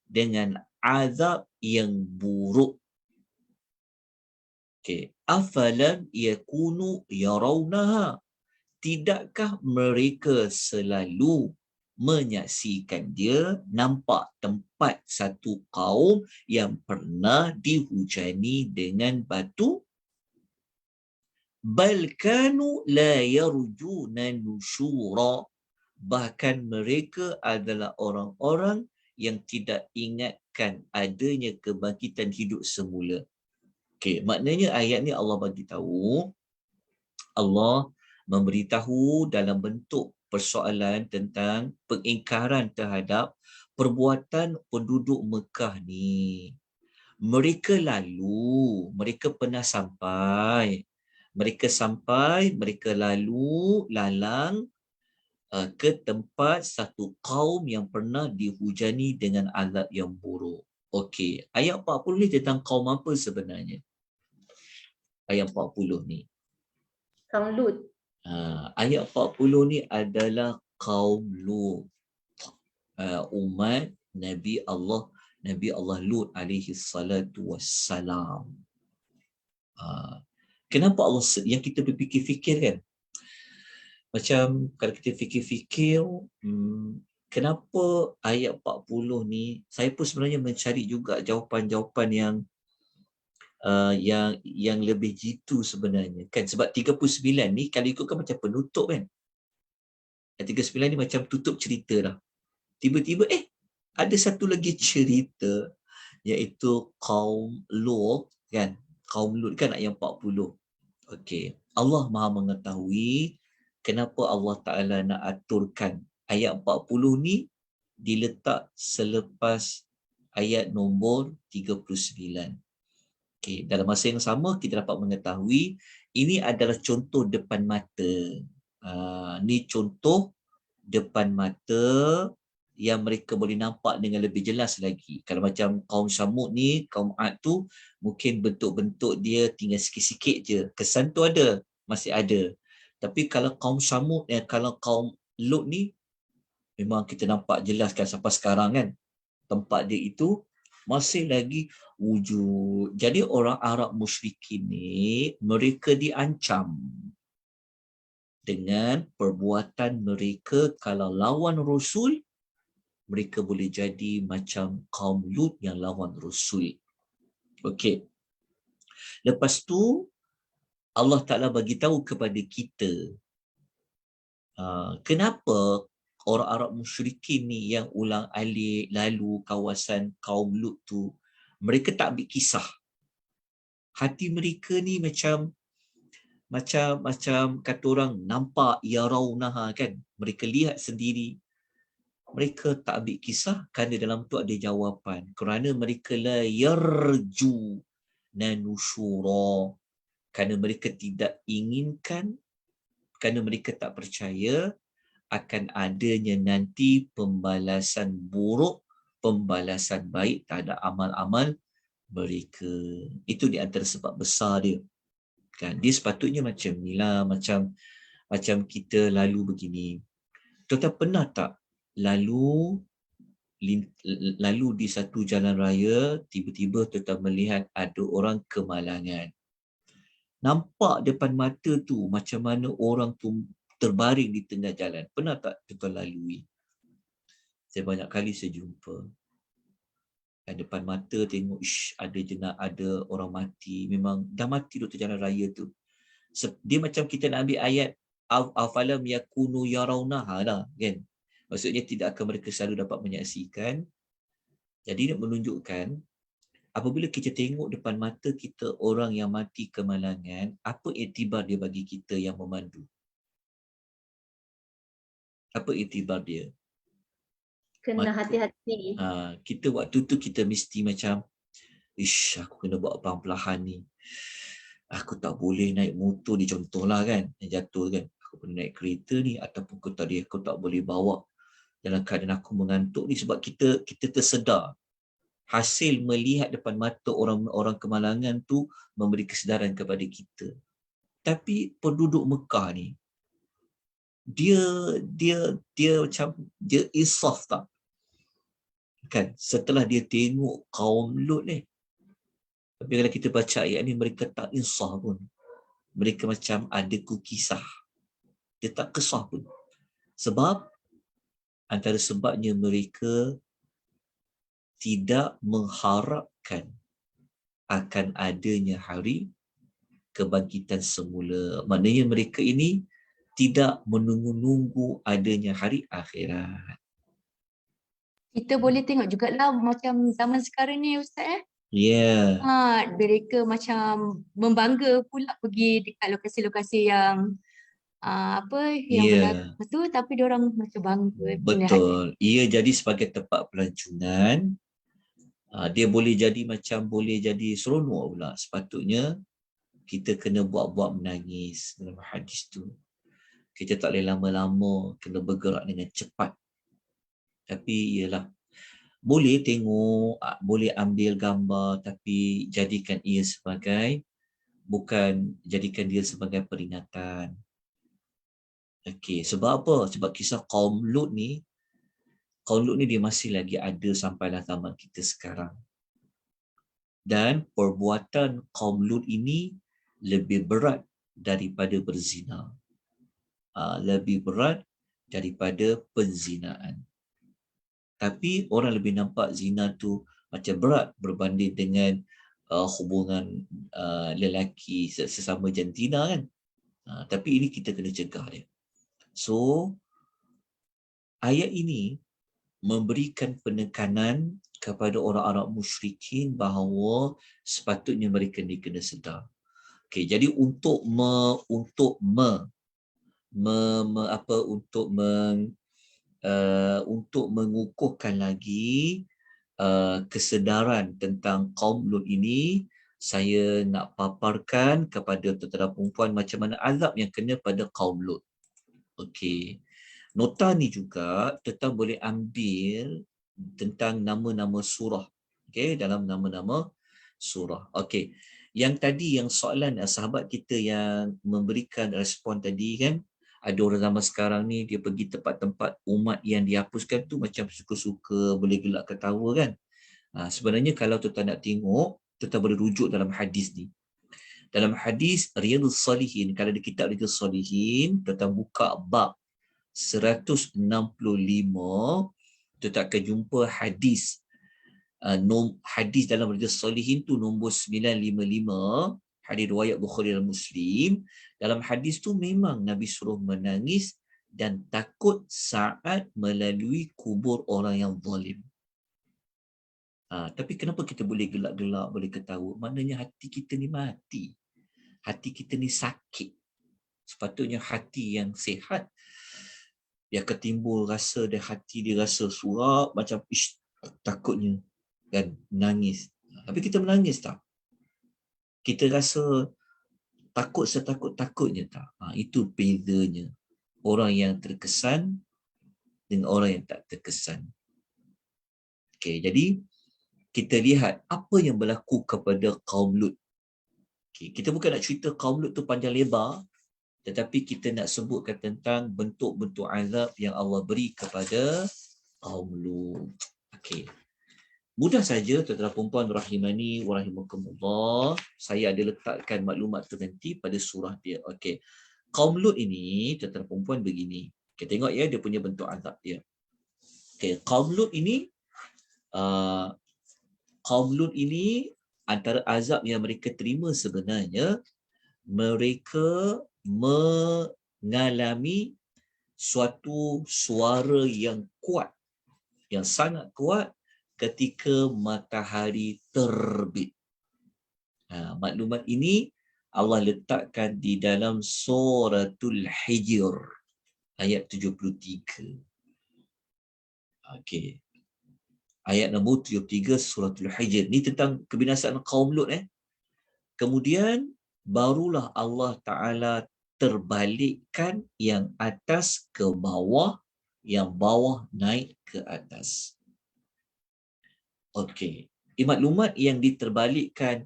dengan azab yang buruk. Afalam yakunu yarawnaha, tidakkah mereka selalu menyaksikan dia, nampak tempat satu kaum yang pernah dihujani dengan batu? Bal kanu la yarjuna nusyura, bahkan mereka adalah orang-orang yang tidak ingatkan adanya kebangkitan hidup semula. Maknanya ayat ni Allah bagi tahu, Allah memberitahu dalam bentuk persoalan tentang pengingkaran terhadap perbuatan penduduk Mekah ni. Mereka pernah sampai, mereka lalu lalang ke tempat satu kaum yang pernah dihujani dengan azab yang buruk. Okey, ayat 40 ni tentang kaum apa sebenarnya? Ayat 40 ni. Kaum Lut. Ayat 40 ni adalah kaum Lut. Umat Nabi Allah Lut alaihi salatu wassalam. Kenapa Allah yang kita berfikir-fikir kan? Macam kalau kita fikir-fikir, kenapa ayat 40 ni, saya pun sebenarnya mencari juga jawapan-jawapan yang lebih jitu sebenarnya kan, sebab 39 ni kalau ikutkan macam penutup kan. 39 ni macam tutup cerita dah. Tiba-tiba ada satu lagi cerita, iaitu kaum Lut kan. Kaum Lut kan ayat 40. Okey, Allah Maha mengetahui kenapa Allah Taala nak aturkan ayat 40 ni diletak selepas ayat nombor 39. Okey, dalam masa yang sama kita dapat mengetahui ini adalah contoh depan mata. Ni contoh depan mata yang mereka boleh nampak dengan lebih jelas lagi. Kalau macam kaum Samud ni, kaum Ad tu, mungkin bentuk-bentuk dia tinggal sikit-sikit je. Kesan tu ada, masih ada. Tapi kalau kaum Samud, kalau kaum Lut ni, memang kita nampak jelas kan sampai sekarang kan. Tempat dia itu masih lagi wujud. Jadi orang Arab musyrikin ni, mereka diancam dengan perbuatan mereka kalau lawan Rasul, mereka boleh jadi macam kaum Lut yang lawan Rasul. Okey. Lepas tu, Allah Ta'ala bagi tahu kepada kita, kenapa orang Arab musyrikin ni yang ulang-alik lalu kawasan kaum Lut tu, mereka tak ambil kisah. Hati mereka ni macam kata orang nampak yarawnaha kan, mereka lihat sendiri. Mereka tak ambil kisah kerana dalam tu ada jawapan. Kerana mereka la yarju nanusyura, kerana mereka tidak inginkan, kerana mereka tak percaya akan adanya nanti pembalasan buruk, pembalasan baik terhadap amal-amal mereka. Itu di antara sebab besar dia. Kan? Dia sepatutnya macam ni lah, macam kita lalu begini. Tuan-tuan pernah tak lalu di satu jalan raya, tiba-tiba tuan-tuan melihat ada orang kemalangan. Nampak depan mata tu macam mana orang tu terbaring di tengah jalan. Pernah tak tuan-tuan lalui? Saya banyak kali saya jumpa. Depan mata tengok ada orang mati. Memang dah mati tu jalan raya tu. Dia macam kita nak ambil ayat afalam yakunu yarawnaha lah kan. Maksudnya tidak akan mereka selalu dapat menyaksikan. Jadi nak menunjukkan apabila kita tengok depan mata kita orang yang mati kemalangan, apa iktibar dia bagi kita yang memandu? Apa iktibar dia? Kena hati-hati. Kita waktu tu kita mesti macam, ish, aku kena buat perlahan-lahan ni. Aku tak boleh naik motor ni, contohlah kan, yang jatuh kan. Aku kena naik kereta ni, ataupun aku tak boleh bawa dalam keadaan aku mengantuk ni, sebab kita tersedar. Hasil melihat depan mata orang-orang kemalangan tu memberi kesedaran kepada kita. Tapi penduduk Mekah ni, dia macam dia insaf tak? Kan, setelah dia tengok kaum Lut ni, tapi kalau kita baca ayat ni, mereka tak insaf pun. Mereka macam ada kisah. Dia tak kesah pun. Sebab, antara sebabnya mereka tidak mengharapkan akan adanya hari kebangkitan semula. Maknanya mereka ini tidak menunggu-nunggu adanya hari akhirat. Kita boleh tengok jugalah macam zaman sekarang ni Ustaz Ya. Yeah. Mereka macam membangga pula pergi dekat lokasi-lokasi yang yang berlaku tu, tapi diorang macam bangga. Betul. Ia jadi sebagai tempat pelancongan. Dia boleh jadi seronok pula. Sepatutnya kita kena buat-buat menangis dalam hadis tu. Kita tak boleh lama-lama, kena bergerak dengan cepat. Tapi ialah, boleh tengok, boleh ambil gambar, tapi jadikan ia jadikan dia sebagai peringatan. Okey, sebab apa? Sebab kisah kaum Lut ni dia masih lagi ada sampailah zaman kita sekarang. Dan perbuatan kaum Lut ini lebih berat daripada berzina. Lebih berat daripada penzinaan. Tapi orang lebih nampak zina tu macam berat berbanding dengan hubungan lelaki sesama jantina kan. Tapi ini kita kena cegah dia. So, ayat ini memberikan penekanan kepada orang Arab musyrikin bahawa sepatutnya mereka ni kena sedar. Okey, jadi untuk mengukuhkan lagi kesedaran tentang kaum Lut ini, saya nak paparkan kepada tuan-tuan perempuan macam mana azab yang kena pada kaum Lut. Okey. Nota ni juga tuan boleh ambil tentang nama-nama surah. Okey, dalam nama-nama surah. Okey. Yang tadi yang soalan sahabat kita yang memberikan respon tadi kan, ada orang zaman sekarang ni dia pergi tempat-tempat umat yang dihapuskan tu macam suka-suka, boleh gelak ketawa kan. Sebenarnya kalau tuan nak tengok, tuan boleh rujuk dalam hadis ni. Dalam hadis Riyadhus Salihin, kalau di kitab Riyadhus Salihin, tuan buka bab 165, tuan akan jumpa hadis hadis dalam Riyadhus Salihin tu nombor 955, hadis riwayat Bukhari dan Muslim. Dalam hadis tu memang Nabi suruh menangis dan takut saat melalui kubur orang yang zalim. Tapi kenapa kita boleh gelak-gelak, boleh ketawa? Maknanya hati kita ni mati. Hati kita ni sakit. Sepatutnya hati yang sihat, dia akan timbul rasa, dan hati dia rasa surak, macam takutnya dan menangis. Tapi kita menangis tak? Kita rasa takut setakut-takutnya tak? Itu bezanya orang yang terkesan dengan orang yang tak terkesan. Okey, jadi kita lihat apa yang berlaku kepada kaum Lut. Okay, kita bukan nak cerita kaum Lut tu panjang lebar, tetapi kita nak sebutkan tentang bentuk-bentuk azab yang Allah beri kepada kaum Lut. Okey. Mudah saja tuan-tuan perempuan rahimani wa rahimakumullah. Saya ada letakkan maklumat tu nanti pada surah dia. Okey. Kaum Lut ini tuan-tuan perempuan begini. Kita tengok ya dia punya bentuk azab dia. Okey, kaum Lut ini antara azab yang mereka terima sebenarnya, mereka mengalami suatu suara yang kuat, yang sangat kuat ketika matahari terbit. Maklumat ini Allah letakkan di dalam suratul Hijr ayat 73. Okey. Ayat nombor 73 suratul Hijr. Ni tentang kebinasaan kaum Lut. Kemudian barulah Allah Ta'ala terbalikkan yang atas ke bawah, yang bawah naik ke atas. Okey. Maklumat yang diterbalikkan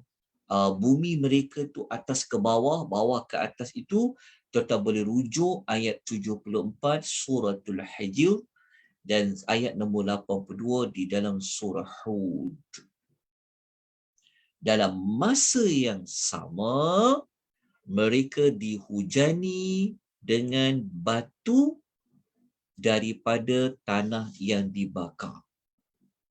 bumi mereka tu atas ke bawah, bawah ke atas itu, tuan-tuan boleh rujuk ayat 74 suratul Hijr dan ayat nombor 82 di dalam surah Hud. Dalam masa yang sama, mereka dihujani dengan batu daripada tanah yang dibakar.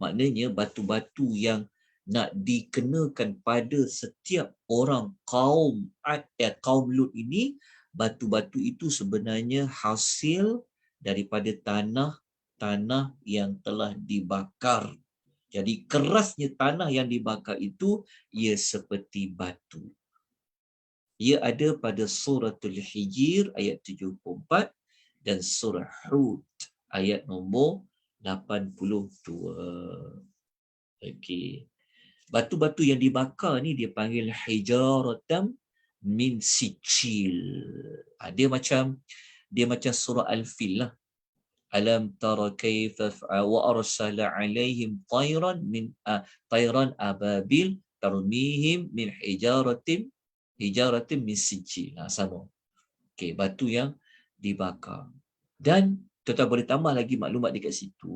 Maknanya batu-batu yang nak dikenakan pada setiap orang kaum Lut ini, batu-batu itu sebenarnya hasil daripada tanah yang telah dibakar. Jadi kerasnya tanah yang dibakar itu ia seperti batu. Ia ada pada suratul Hijr ayat 74 dan surah Hud ayat nombor 82. Okey. Batu-batu yang dibakar ni dia panggil hijaratam min sijil. Dia macam surah Al-Fil lah. Alam tara kaifa wa arsala alaihim tayran ababil tarmihim min hijaratin min sijil. Sama. Okey, batu yang dibakar. Dan tuan-tuan boleh tambah lagi maklumat dekat situ.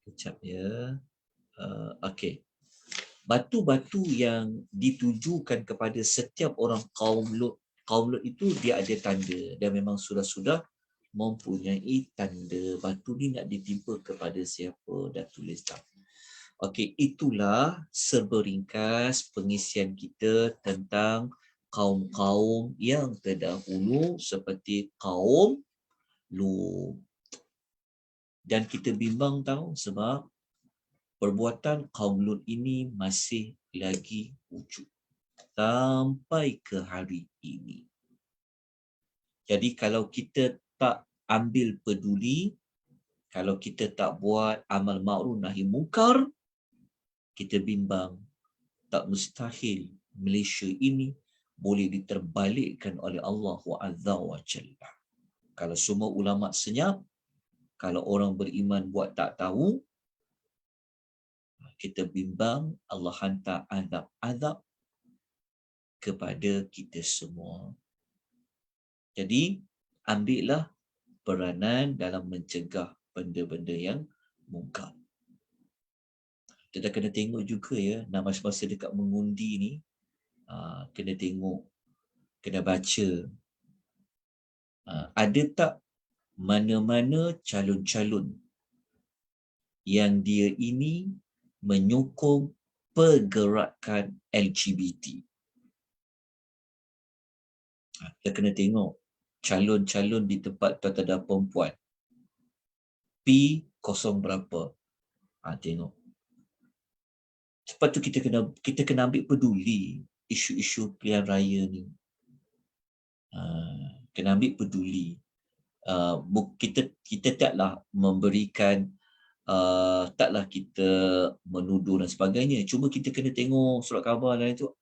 Kejap ya. Okey. Batu-batu yang ditujukan kepada setiap orang kaum Lut itu dia ada tanda dan memang sudah mempunyai tanda. Batu ni nak ditimpa kepada siapa, dah tulis tak. Okey, itulah serba ringkas pengisian kita tentang kaum-kaum yang terdahulu seperti kaum Lut. Dan kita bimbang tahu sebab perbuatan kaum Lut ini masih lagi wujud sampai ke hari ini. Jadi kalau kita tak ambil peduli, kalau kita tak buat amal ma'ruf nahi mungkar, kita bimbang tak mustahil Malaysia ini boleh diterbalikkan oleh Allah Azza wa Jalla. Kalau semua ulama senyap, kalau orang beriman buat tak tahu, kita bimbang Allah hantar azab-azab kepada kita semua. Jadi, ambillah peranan dalam mencegah benda-benda yang mungkar. Kita dah kena tengok juga ya, masa dekat mengundi ni, kena tengok, kena baca. Ada tak mana-mana calon-calon yang dia ini menyokong pergerakan LGBT. Kita kena tengok calon-calon di tempat tuan-tuan perempuan. P0 berapa. Tengok. Sebab tu kita kena ambil peduli isu-isu pilihan raya ni. Kena ambil peduli. Kita taklah memberikan taklah kita menuduh dan sebagainya. Cuma kita kena tengok surat khabar dan itu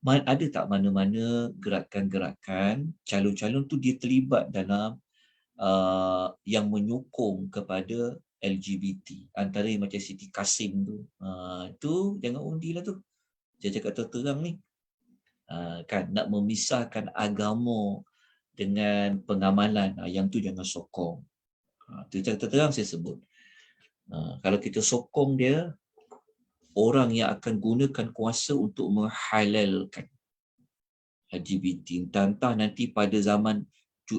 ada tak mana-mana gerakan-gerakan calon-calon tu dia terlibat dalam yang menyokong kepada LGBT. Antara yang macam Siti Kasim tu, tu jangan undilah tu. Dia cakap terang ni. Kan nak memisahkan agama dengan pengamalan, yang tu jangan sokong. Tu cakap terang saya sebut. Kalau kita sokong dia, orang yang akan gunakan kuasa untuk menghalalkan LGBT. Entah nanti pada zaman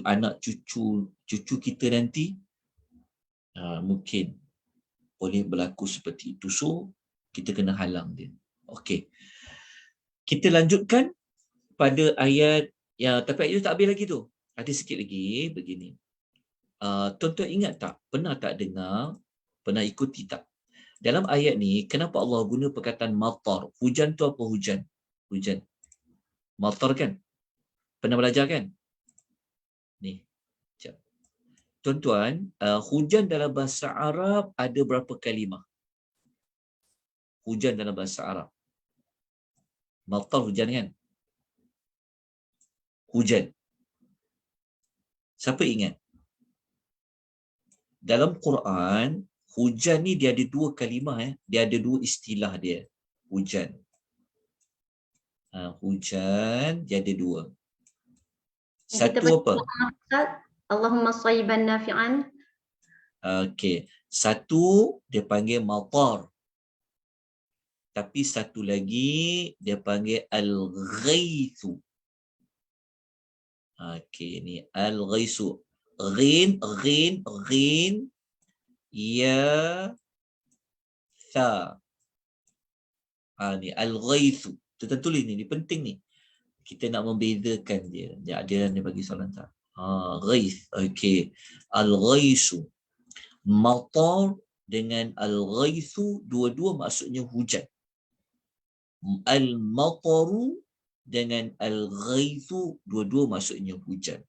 anak cucu kita nanti, mungkin boleh berlaku seperti itu. So, kita kena halang dia. Okey. Kita lanjutkan pada ayat, tapi ayat itu tak habis lagi tu. Ada sikit lagi begini. Tuan-tuan ingat tak? Pernah tak dengar? Pernah ikuti tak? Dalam ayat ni, kenapa Allah guna perkataan matar? Hujan tu apa hujan? Hujan. Matar kan? Pernah belajar kan? Ni. Sekejap. Tuan-tuan, hujan dalam bahasa Arab ada berapa kalimah? Hujan dalam bahasa Arab. Matar hujan kan? Hujan. Siapa ingat? Dalam Quran, hujan ni dia ada dua kalimah. Dia ada dua istilah dia. Hujan. Hujan dia ada dua. Yang kita Satu apa? Ustaz, Allahumma shayyiban nafi'an. Okey. Satu dia panggil matar. Tapi satu lagi dia panggil al-ghaithu. Okey, ni al-ghaithu. Ghin, ghin, ghin, ya, tha. Ni al-ghaithu. Kita tulis ni penting ni. Kita nak membezakan dia. Dia bagi soalan tak? Ghaith. Okey. Al-ghaithu. Matar dengan al-ghaithu dua-dua maksudnya hujan. Al-mataru dengan al-ghaithu dua-dua maksudnya hujan.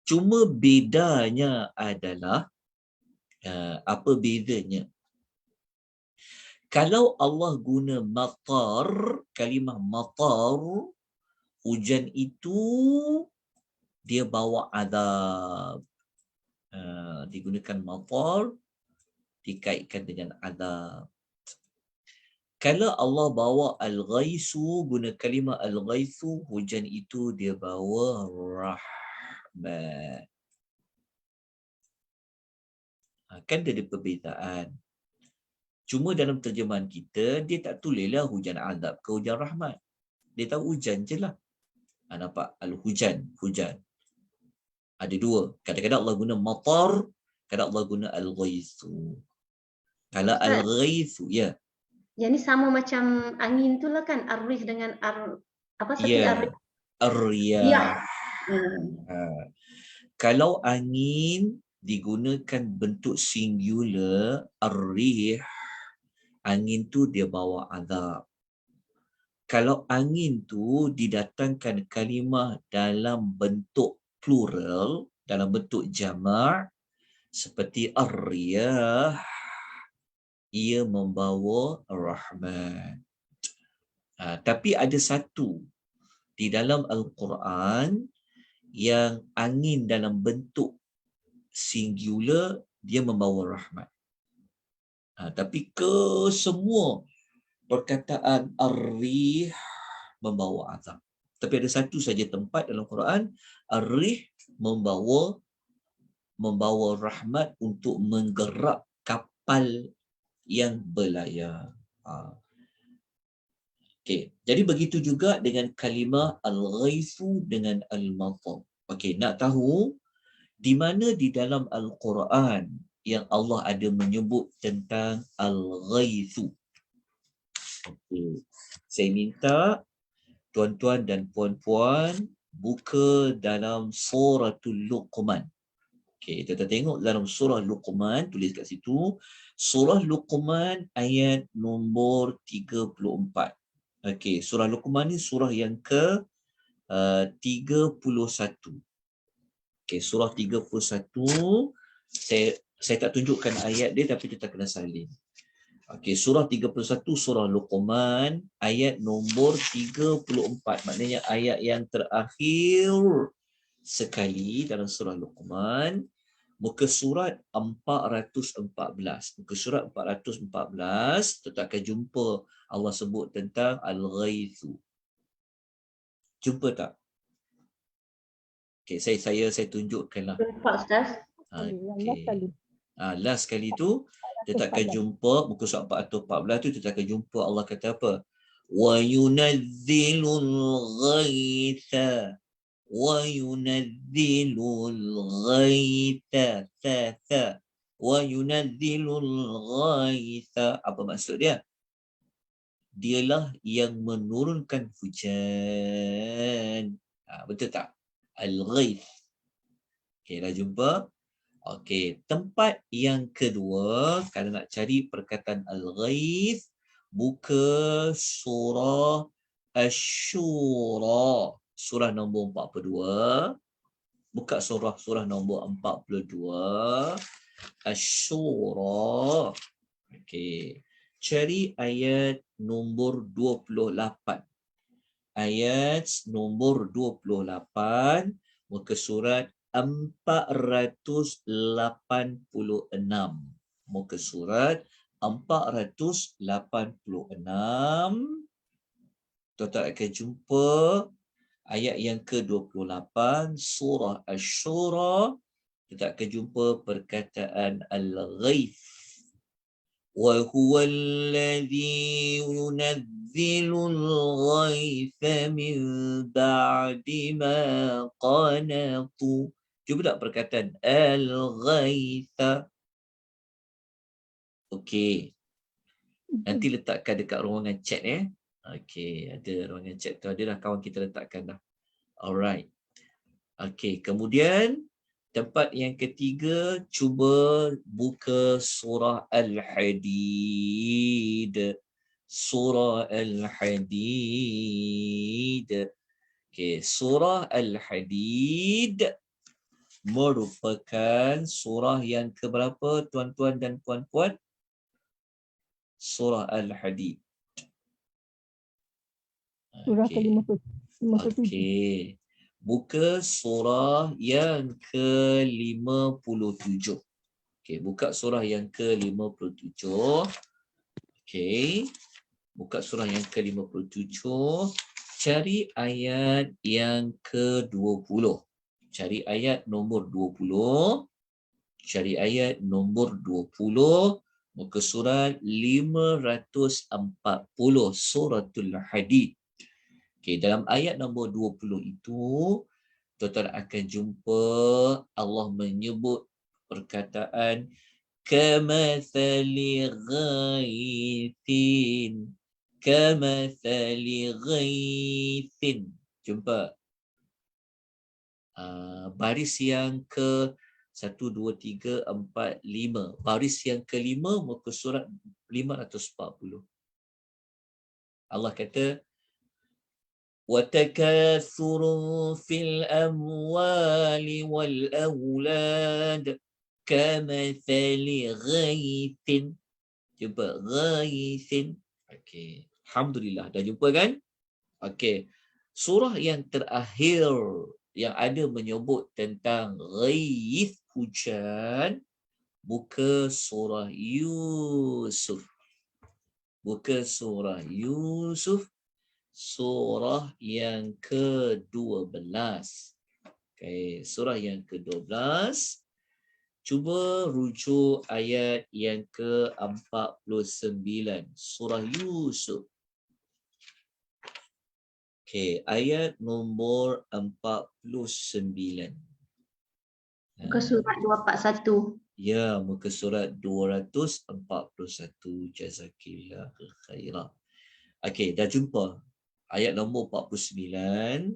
Cuma bedanya adalah apa bedanya? Kalau Allah guna matar, kalimah matar, hujan itu dia bawa azab. Digunakan matar dikaitkan dengan azab. Kalau Allah bawa al-ghaisu, guna kalimah al-ghaisu, hujan itu dia bawa rahmat. Kan dia ada perbezaan. Cuma dalam terjemahan kita, dia tak tulislah hujan azab ke hujan rahmat. Dia tahu hujan je lah. Nampak? Al-hujan, hujan. Ada dua. Kadang-kadang Allah guna matar, kadang Allah guna al-ghaisu. Kalau Ustaz, al-ghaisu, ya. yang ni sama macam angin tu lah kan, ar-rih dengan apa seperti ar-rih. Ar-riyah. Ya. Kalau angin digunakan bentuk singular, ar-rih, angin tu dia bawa azab. Kalau angin tu didatangkan kalimah dalam bentuk plural, dalam bentuk jamak, seperti ar-riyah, ia membawa rahmat. Tapi ada satu di dalam Al-Quran yang angin dalam bentuk singular dia membawa rahmat. Tapi semua perkataan ar-rih membawa azab. Tapi ada satu saja tempat dalam Quran ar-rih membawa rahmat untuk menggerak kapal yang berlayar. Okey, jadi begitu juga dengan kalimah al-ghaithu dengan al-matar. Okey, nak tahu di mana di dalam Al-Quran yang Allah ada menyebut tentang al-ghaithu? Okey, saya minta tuan-tuan dan puan-puan buka dalam suratul Luqman. Okey, kita tengok dalam surah Luqman, tulis kat situ. Surah Luqman ayat nombor 34. Okey, surah Luqman ni surah yang ke 31. Okey, surah 31. Saya tak tunjukkan ayat dia tapi kita kena salin. Okey, surah 31 surah Luqman ayat nombor 34. Maknanya ayat yang terakhir sekali dalam surah Luqman, muka surat 414. Muka surat 414 kita akan jumpa Allah sebut tentang al-ghaithu. Jumpa tak? Okey, saya tunjukkanlah. Pak Ustaz. Okey. Last kali tu kita akan jumpa muka surat 414 tu kita akan jumpa Allah kata apa? Wa yunazzilul ghaitha wa yunazzilul ghaitha wa yunazzilul ghaitha. Apa maksud dia? Dialah yang menurunkan hujan. Betul tak? Al-ghaith. Okey, dah jumpa? Okey, tempat yang kedua kalau nak cari perkataan al-ghaith, buka surah Asy-Syura, surah nombor 42. Buka surah nombor 42, Asy-Syura. Okey. Cari ayat nombor 28. Ayat nombor 28, muka surat 486. Muka surat 486. Tuan-tuan akan jumpa ayat yang ke-28 surah Asy-Syura. Kita akan jumpa perkataan al-ghaith. Wa huwa alladhi yunazzilul ghaitha min ba'di ma qanatu. Cuba tak perkataan al-ghaitha. Okey. Nanti letakkan dekat ruangan chat Okey, ada ruangan chat tu, ada dah kawan kita letakkan dah. Alright. Okey, kemudian tempat yang ketiga, cuba buka surah Al-Hadid. Surah Al-Hadid. Okey, surah Al-Hadid merupakan surah yang keberapa tuan-tuan dan puan-puan? Surah Al-Hadid. Surah Okey. ke-57. Okey. Buka surah yang ke-57. Okey, buka surah yang ke-57. Okey. Buka surah yang ke-57. Cari ayat yang ke-20. Cari ayat nombor 20. Cari ayat nombor 20. Muka surat 540 Suratul Hadid. Okey, dalam ayat nombor 20 itu, tuan-tuan akan jumpa Allah menyebut perkataan kamathali ghaithin. Kamathali ghaithin. Jumpa. Baris yang ke 1, 2, 3, 4, 5. Baris yang kelima, muka surat 540. Allah kata, وَتَكَاثُرٌ فِي الْأَمْوَالِ وَالْأَوْلَادِ كَمَثَلِ غَيْثٍ. Jumpa, غَيْثٍ. Okey, alhamdulillah, dah jumpa kan? Okey, surah yang terakhir yang ada menyebut tentang ghaith, hujan, buka surah Yusuf. Buka surah Yusuf, surah yang ke-12. Okay, surah yang ke-12. Cuba rujuk ayat yang ke-49. Surah Yusuf. Okay, ayat nombor 49. Muka surat 241. Ya, muka surat 241. Jazakillah khairah. Okey, dah jumpa. Ayat nombor 49,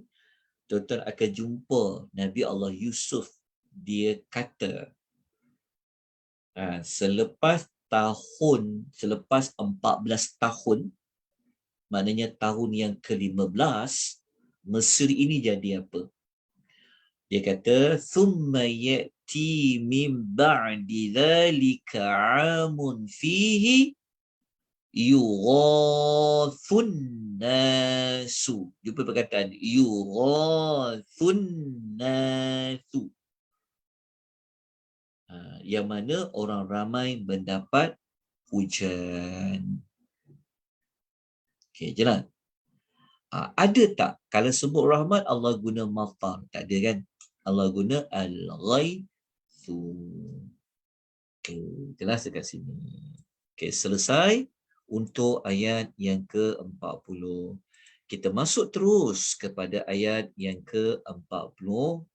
tuan-tuan akan jumpa Nabi Allah Yusuf. Dia kata, selepas 14 tahun, maknanya tahun yang ke-15, Mesir ini jadi apa? Dia kata, ثُمَّ يَأْتِي مِنْ بَعْدِ ذَلِكَ عَامٌ فِيهِ yughathun nasu. Jumpa perkataan yughathun nasu. Yang mana orang ramai mendapat hujan. Okey, jelas. Ada tak kalau sebut rahmat Allah guna matar? Tak ada kan? Allah guna al-ghaithu. Okey, jelas dekat sini. Okey, selesai untuk ayat yang ke-40. Kita masuk terus kepada ayat yang ke-41.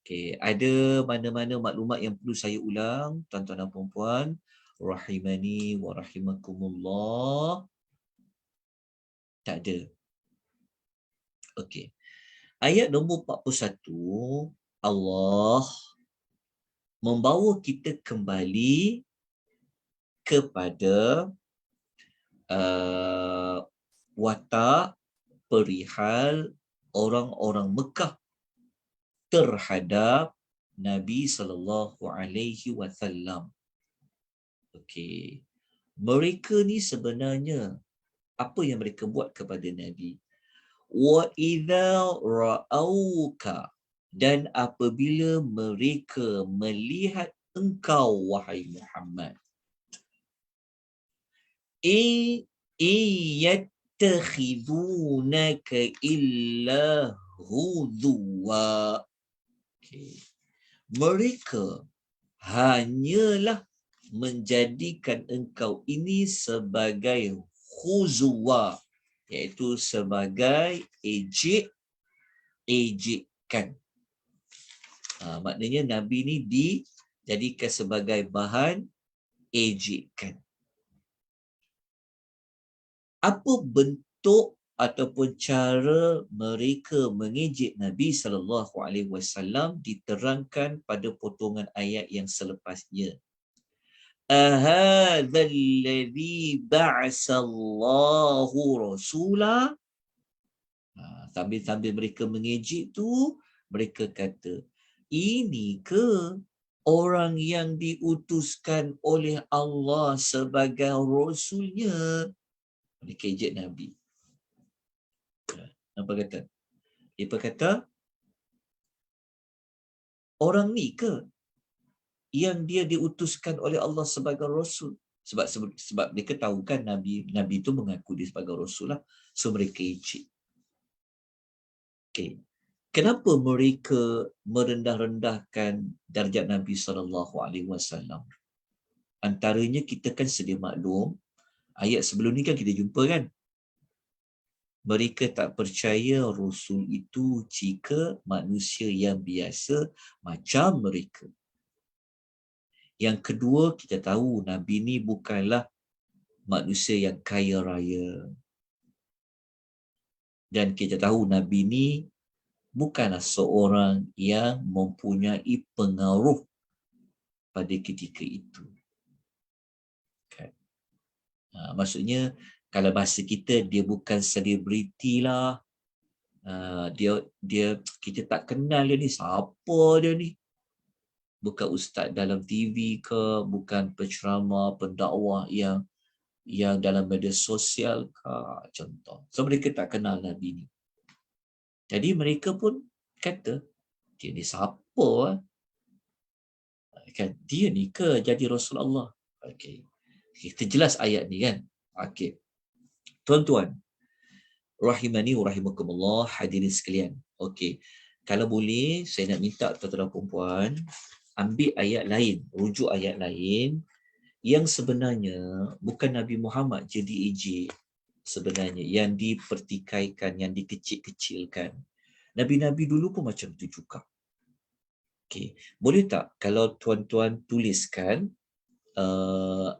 Okey, ada mana-mana maklumat yang perlu saya ulang, tuan-tuan dan puan-puan, rahimani wa rahimakumullah? Tak ada. Okey. Ayat nombor 41, Allah membawa kita kembali kepada watak perihal orang-orang Mekah terhadap Nabi sallallahu alaihi wasallam. Okey. Mereka ni sebenarnya apa yang mereka buat kepada Nabi? Wa idza ra'auka, dan apabila mereka melihat engkau wahai Muhammad, yattakhidunaka illa hudwa. Okay. Mereka hanyalah menjadikan engkau ini sebagai huzwa, iaitu sebagai ejekan. Maknanya Nabi ni dijadikan sebagai bahan ejekan. Apa bentuk ataupun cara mereka mengejek Nabi SAW diterangkan pada potongan ayat yang selepasnya. Ahadzal ladzi ba'asallahu rasula. Sambil-sambil mereka mengejek tu, mereka kata, ini ke orang yang diutuskan oleh Allah sebagai rasulnya? Mereka ejek Nabi. Apa kata? Dia kata, orang ni ke yang dia diutuskan oleh Allah sebagai rasul? Sebab mereka tahu kan Nabi itu mengaku dia sebagai rasul lah. So mereka ejek. Okay. Kenapa mereka merendah-rendahkan darjat Nabi SAW? Antaranya kita kan sedia maklum, ayat sebelum ni kan kita jumpa kan, mereka tak percaya Rasul itu jika manusia yang biasa macam mereka. Yang kedua, kita tahu Nabi ni bukanlah manusia yang kaya raya. Dan kita tahu Nabi ni bukanlah seorang yang mempunyai pengaruh pada ketika itu. Kan? Maksudnya, kalau bahasa kita, dia bukan selebriti lah. Dia kita tak kenal dia ni, siapa dia ni? Bukan ustaz dalam TV ke, bukan penceramah, pendakwah yang dalam media sosial ke, contoh. So mereka tak kenal Nabi ni. Jadi mereka pun kata, dia ni siapa? Kan, dia ni ke jadi Rasulullah? Okey. Kita jelas ayat ni kan. Okey. Tuan-tuan, rahimani wa rahimakumullah, hadirin sekalian. Okey. Kalau boleh, saya nak minta tuan-tuan dan puan-puan ambil ayat lain, rujuk ayat lain yang sebenarnya bukan Nabi Muhammad je diejek, sebenarnya yang dipertikaikan, yang dikecil-kecilkan. Nabi-nabi dulu pun macam tu juga. Okey, boleh tak kalau tuan-tuan tuliskan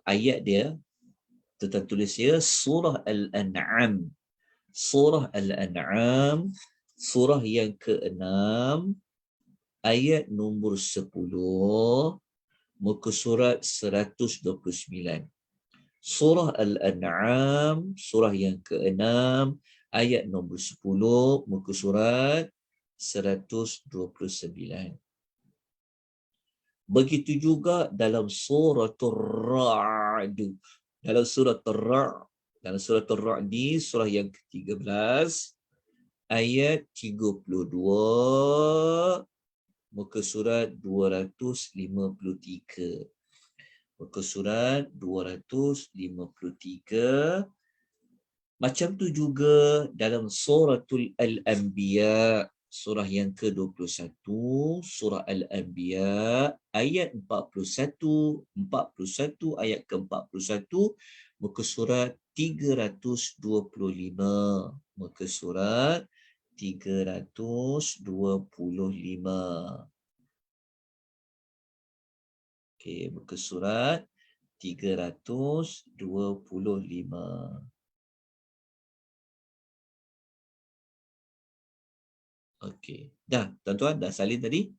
ayat dia, tuan-tuan tulis dia surah Al-An'am. Surah Al-An'am, surah yang ke-6, ayat nombor 10, muka surat 129. Surah Al-An'am, surah yang ke-6, ayat nombor 10, muka surat 129. Begitu juga dalam suratul Ra'd. Dalam suratul Ra'd, dalam suratul Ra'd ni, surah yang ke-13, ayat 32, muka surat 253. Muka surat 253. Macam tu juga dalam suratul Al-Anbiya, surah yang ke-21, surah Al-Anbiya, ayat 41, ayat ke-41, muka surat 325. Muka surat 325. Okey, muka surat 325. Okey. Dah, tuan-tuan dah salin tadi?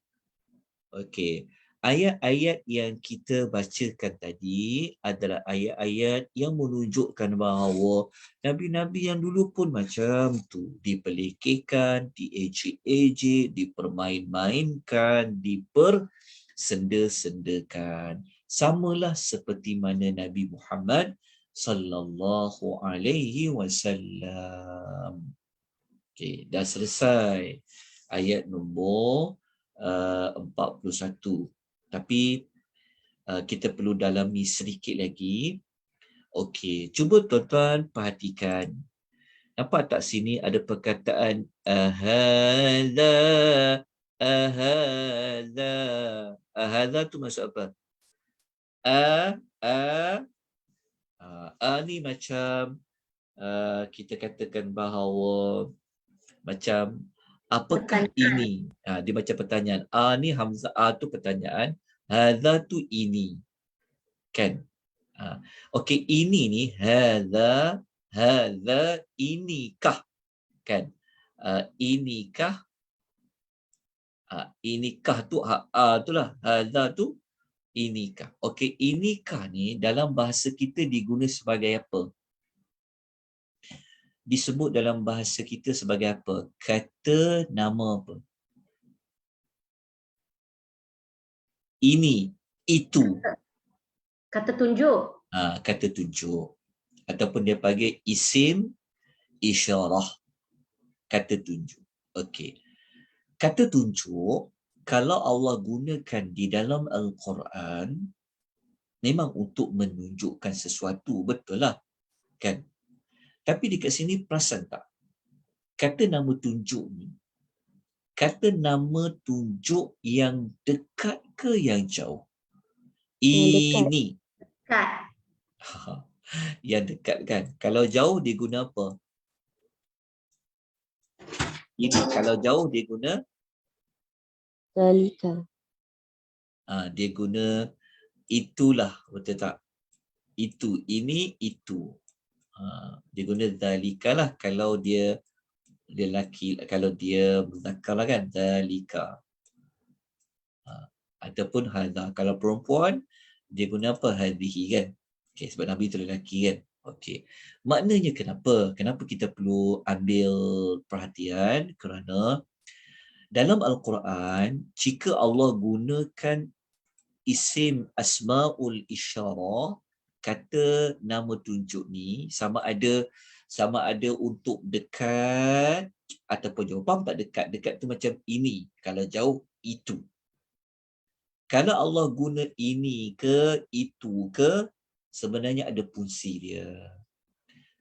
Okey. Ayat-ayat yang kita bacakan tadi adalah ayat-ayat yang menunjukkan bahawa Nabi-Nabi yang dulu pun macam tu. Dipelekehkan, diejek-ejek, dipermain-mainkan, dipersenda-sendakan. Samalah seperti mana Nabi Muhammad sallallahu alaihi wasallam. Okey, dah selesai ayat nombor 41. Tapi kita perlu dalami sedikit lagi. Okey, cuba tuan-tuan perhatikan. Nampak tak sini ada perkataan ahadha, ahadha. Ahadha tu maksud apa? A, ni macam kita katakan bahawa macam apakah Pertanyaan. ini? Dia macam pertanyaan. Ni hamzah, tu pertanyaan. Hadza tu ini. Kan? Okey, ini ni hadza, inikah? Kan? Inikah? Inikah tu itulah. Hadza tu inikah. Okey, inikah ni dalam bahasa kita diguna sebagai apa? Disebut dalam bahasa kita sebagai apa? Kata nama apa? Ini, itu. Kata tunjuk. Kata tunjuk. Ataupun dia panggil isim isyarah. Kata tunjuk. Okey. Kata tunjuk, kalau Allah gunakan di dalam Al-Quran, memang untuk menunjukkan sesuatu. Betul lah. Kan? Tapi dekat sini perasan tak? Kata nama tunjuk ni, kata nama tunjuk yang dekat ke yang jauh? Yang dekat. Ini. Dekat. Yang dekat kan. Kalau jauh dia guna apa? Ini. Kalau jauh dia guna? Zalika. Dia guna itulah. Betul tak? Itu. Ini, itu. Dia guna zalika lah. Kalau dia lelaki, kalau dia muzakkar lah kan. Zalika. Ataupun hadha. Kalau perempuan, dia guna apa? Hadhihi kan. Okay, sebab Nabi itu lelaki kan. Okey. Maknanya kenapa? Kenapa kita perlu ambil perhatian? Kerana dalam Al-Quran, jika Allah gunakan isim asma'ul isyarah, kata nama tunjuk ni sama ada untuk dekat ataupun jauh. Faham tak dekat? Dekat tu macam ini. Kalau jauh, itu. Kalau Allah guna ini ke, itu ke, sebenarnya ada fungsi dia.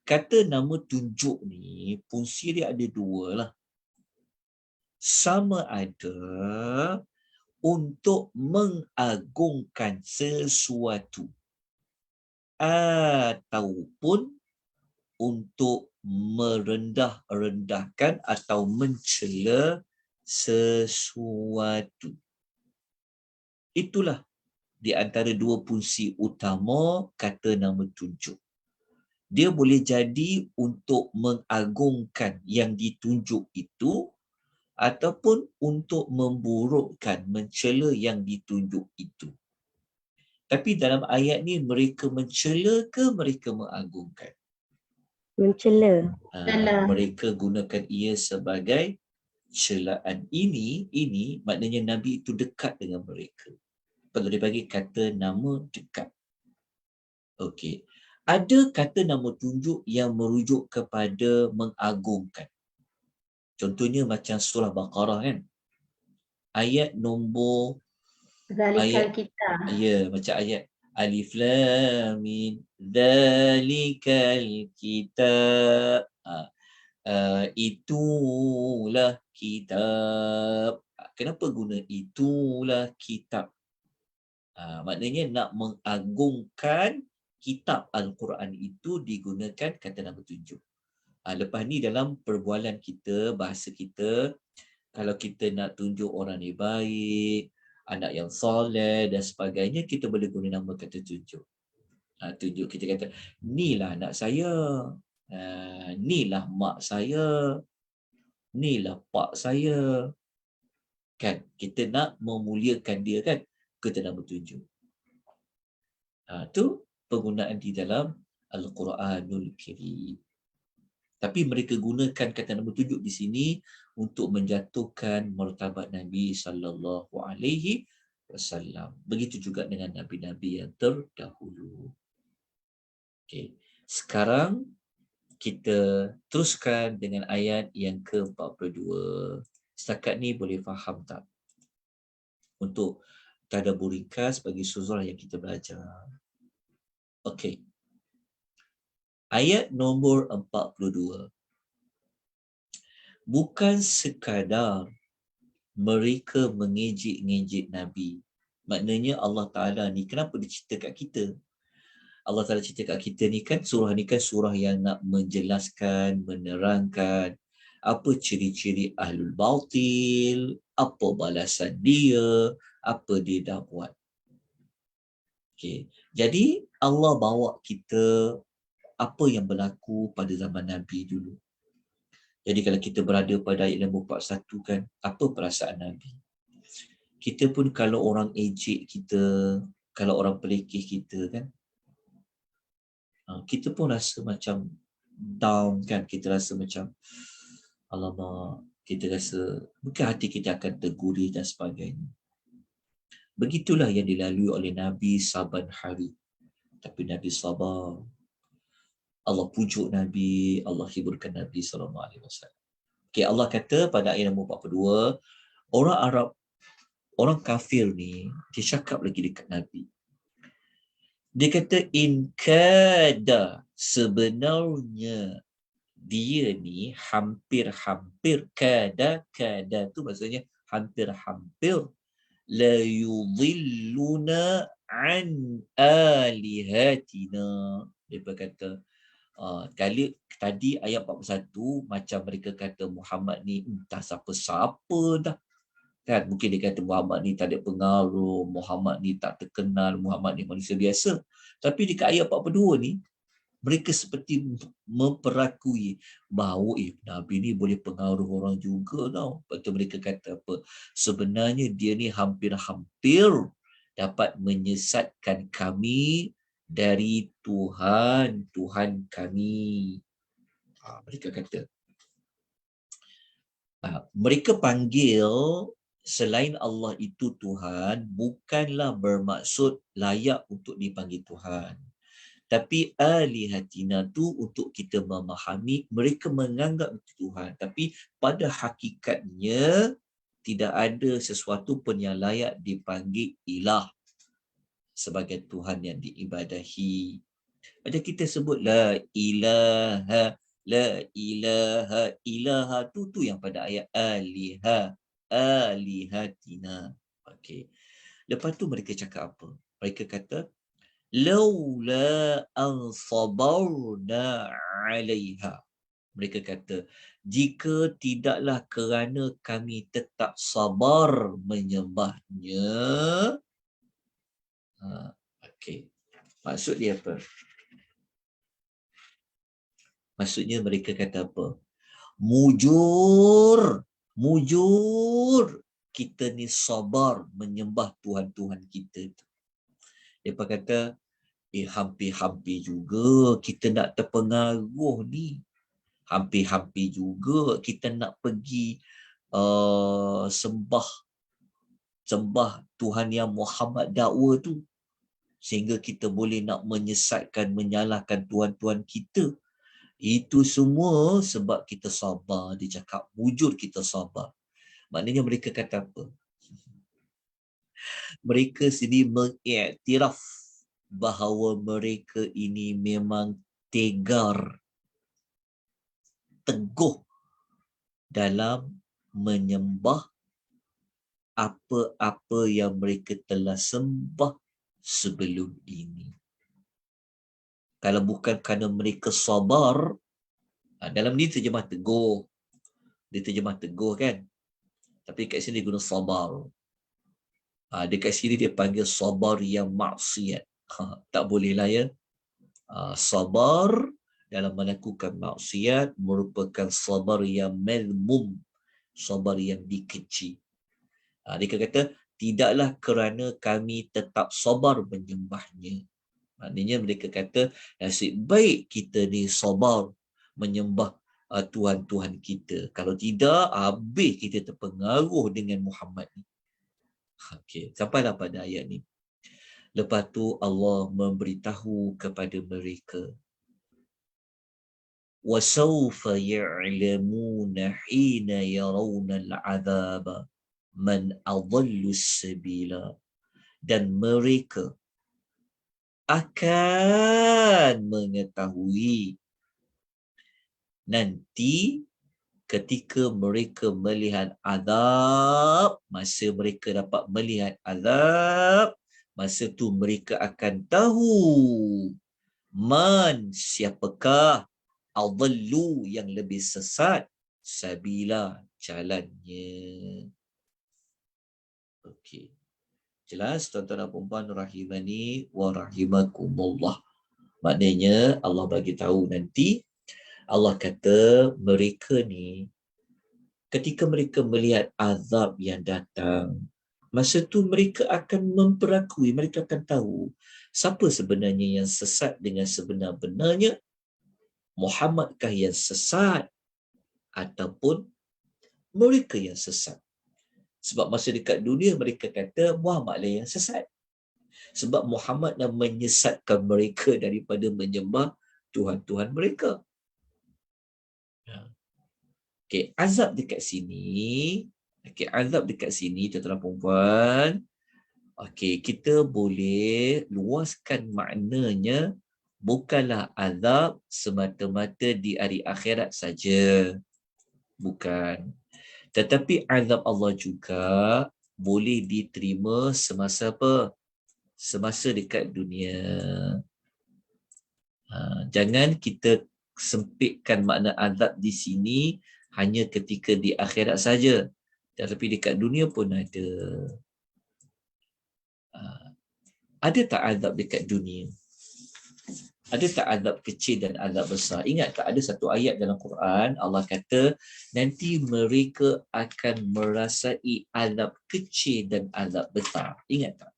Kata nama tunjuk ni, fungsi dia ada dua lah. Sama ada untuk mengagungkan sesuatu ataupun untuk merendah-rendahkan atau mencela sesuatu. Itulah di antara dua fungsi utama kata nama tunjuk. Dia boleh jadi untuk mengagungkan yang ditunjuk itu ataupun untuk memburukkan, mencela yang ditunjuk itu. Tapi dalam ayat ni mereka mencela ke mereka mengagungkan? Mencela. Mereka gunakan ia sebagai celaan. Ini maknanya Nabi itu dekat dengan mereka. Perlu dibagi kata nama dekat. Okey. Ada kata nama tunjuk yang merujuk kepada mengagungkan. Contohnya macam surah Baqarah kan. Ayat nombor Zalikal kitab. Ya, macam ayat Alif Lam Mim Zalikal kitab. Itulah kitab. Kenapa guna itulah kitab? Maknanya nak mengagungkan kitab Al-Quran itu digunakan kata nama tunjuk. Lepas ni dalam perbualan kita, bahasa kita, kalau kita nak tunjuk orang ni baik, anak yang soleh dan sebagainya, kita boleh guna nama kata tunjuk. Tunjuk, kita kata, nilah anak saya, nilah mak saya, nilah pak saya. Kan kita nak memuliakan dia kan, kita nak bertunjuk. Itu penggunaan di dalam Al-Quranul Karim. Tapi mereka gunakan kata nak bertunjuk di sini untuk menjatuhkan martabat Nabi sallallahu alaihi wasallam. Begitu juga dengan nabi-nabi yang terdahulu. Okey. Sekarang kita teruskan dengan ayat yang ke-42. Setakat ni boleh faham tak? Untuk tadabbur ringkas bagi surah yang kita belajar. Okey. Ayat nombor 42. Bukan sekadar mereka mengejek-ngejek Nabi. Maknanya Allah Ta'ala ni, kenapa dia cerita kat kita? Allah Ta'ala cerita kat kita ni kan, surah ni kan surah yang nak menjelaskan, menerangkan apa ciri-ciri ahlul batil, apa balasan dia, apa dia dah buat. Okay. Jadi Allah bawa kita apa yang berlaku pada zaman Nabi dulu. Jadi kalau kita berada pada ayat nombor 41 kan, apa perasaan Nabi? Kita pun kalau orang ejek kita, kalau orang pelekeh kita kan, kita pun rasa macam down kan, kita rasa macam alamak, kita rasa mungkin hati kita akan tergurih dan sebagainya. Begitulah yang dilalui oleh Nabi saban hari. Tapi Nabi sabar. Allah pujuk Nabi, Allah hiburkan Nabi SAW. Okay, Allah kata pada ayat nombor 42, orang Arab, orang kafir ni, dia cakap lagi dekat Nabi. Dia kata, in kada, sebenarnya dia ni hampir-hampir, kada tu maksudnya hampir-hampir, la yudhilluna an alihatina. Dia berkata, kali tadi ayat 41 macam mereka kata Muhammad ni entah siapa-siapa dah. Kan mungkin dia kata Muhammad ni tak ada pengaruh, Muhammad ni tak terkenal, Muhammad ni manusia biasa. Tapi dekat ayat 42 ni mereka seperti memperakui bahawa Nabi ni boleh pengaruh orang juga tau. Lepas tu mereka kata apa? Sebenarnya dia ni hampir-hampir dapat menyesatkan kami dari Tuhan kami. Mereka kata. Mereka panggil selain Allah itu Tuhan bukanlah bermaksud layak untuk dipanggil Tuhan. Tapi alihatina tu untuk kita memahami mereka menganggap itu Tuhan. Tapi pada hakikatnya tidak ada sesuatu pun yang layak dipanggil ilah sebagai Tuhan yang diibadahi. Macam kita sebut la ilaha tu yang pada ayat alihatina. Okey. Lepas tu mereka cakap apa? Mereka kata laula an sabarna 'alaiha. Mereka kata jika tidaklah kerana kami tetap sabar menyembahnya. Okey. Maksud dia apa? Maksudnya mereka kata apa? Mujur kita ni sabar menyembah Tuhan-Tuhan kita tu. Dia kata hampir-hampir juga kita nak terpengaruh ni. Hampir-hampir juga kita nak pergi sembah Tuhan yang Muhammad dakwa tu. Sehingga kita boleh nak menyesatkan, menyalahkan Tuhan-Tuhan kita. Itu semua sebab kita sabar. Dia cakap, wujud kita sabar. Maknanya mereka kata apa? Mereka sendiri mengiktiraf bahawa mereka ini memang tegar, teguh dalam menyembah apa-apa yang mereka telah sembah sebelum ini. Kalau bukan kerana mereka sabar, dalam ni terjemah teguh. Dia terjemah teguh kan. Tapi kat sini dia guna sabar. Dekat sini dia panggil sabar yang maksiat. Tak boleh lah ya. Sabar dalam melakukan maksiat merupakan sabar yang melmum. Sabar yang dikeci. Dia kata, tidaklah kerana kami tetap sabar menyembahnya. Maknanya mereka kata, nasib baik kita ni sabar menyembah Tuhan-Tuhan kita. Kalau tidak, habis kita terpengaruh dengan Muhammad ni. Okey, sampailah pada ayat ni. Lepas tu Allah memberitahu kepada mereka, وَسَوْفَ يَعْلَمُونَ حِينَ يَرَوْنَ الْعَذَابَ مَنْ أَضَلُّ السَّبِيلَ. Dan mereka akan mengetahui nanti ketika mereka melihat azab, masa mereka dapat melihat azab, masa tu mereka akan tahu man, siapakah, adallu, yang lebih sesat, sabila, jalannya. Okey. Jelas tuan-tuan dan puan-puan rahimani wa rahimakumullah. Maknanya Allah bagi tahu nanti, Allah kata mereka ni ketika mereka melihat azab yang datang, masa tu mereka akan memperakui, mereka akan tahu siapa sebenarnya yang sesat dengan sebenar-benarnya, Muhammadkah yang sesat ataupun mereka yang sesat. Sebab masa dekat dunia mereka kata Muhammad lah yang sesat. Sebab Muhammad dah menyesatkan mereka daripada menyembah Tuhan-Tuhan mereka. Okey, azab dekat sini. Okey, azab dekat sini tuan-tuan perempuan. Okey, kita boleh luaskan maknanya bukanlah azab semata-mata di hari akhirat saja. Bukan. Tetapi azab Allah juga boleh diterima semasa apa? Semasa dekat dunia. Jangan kita sempitkan makna azab di sini hanya ketika di akhirat saja. Tetapi dekat dunia pun ada. Ada tak azab dekat dunia? Ada tak azab kecil dan azab besar? Ingat tak ada satu ayat dalam Quran, Allah kata, nanti mereka akan merasai azab kecil dan azab besar. Ingat tak?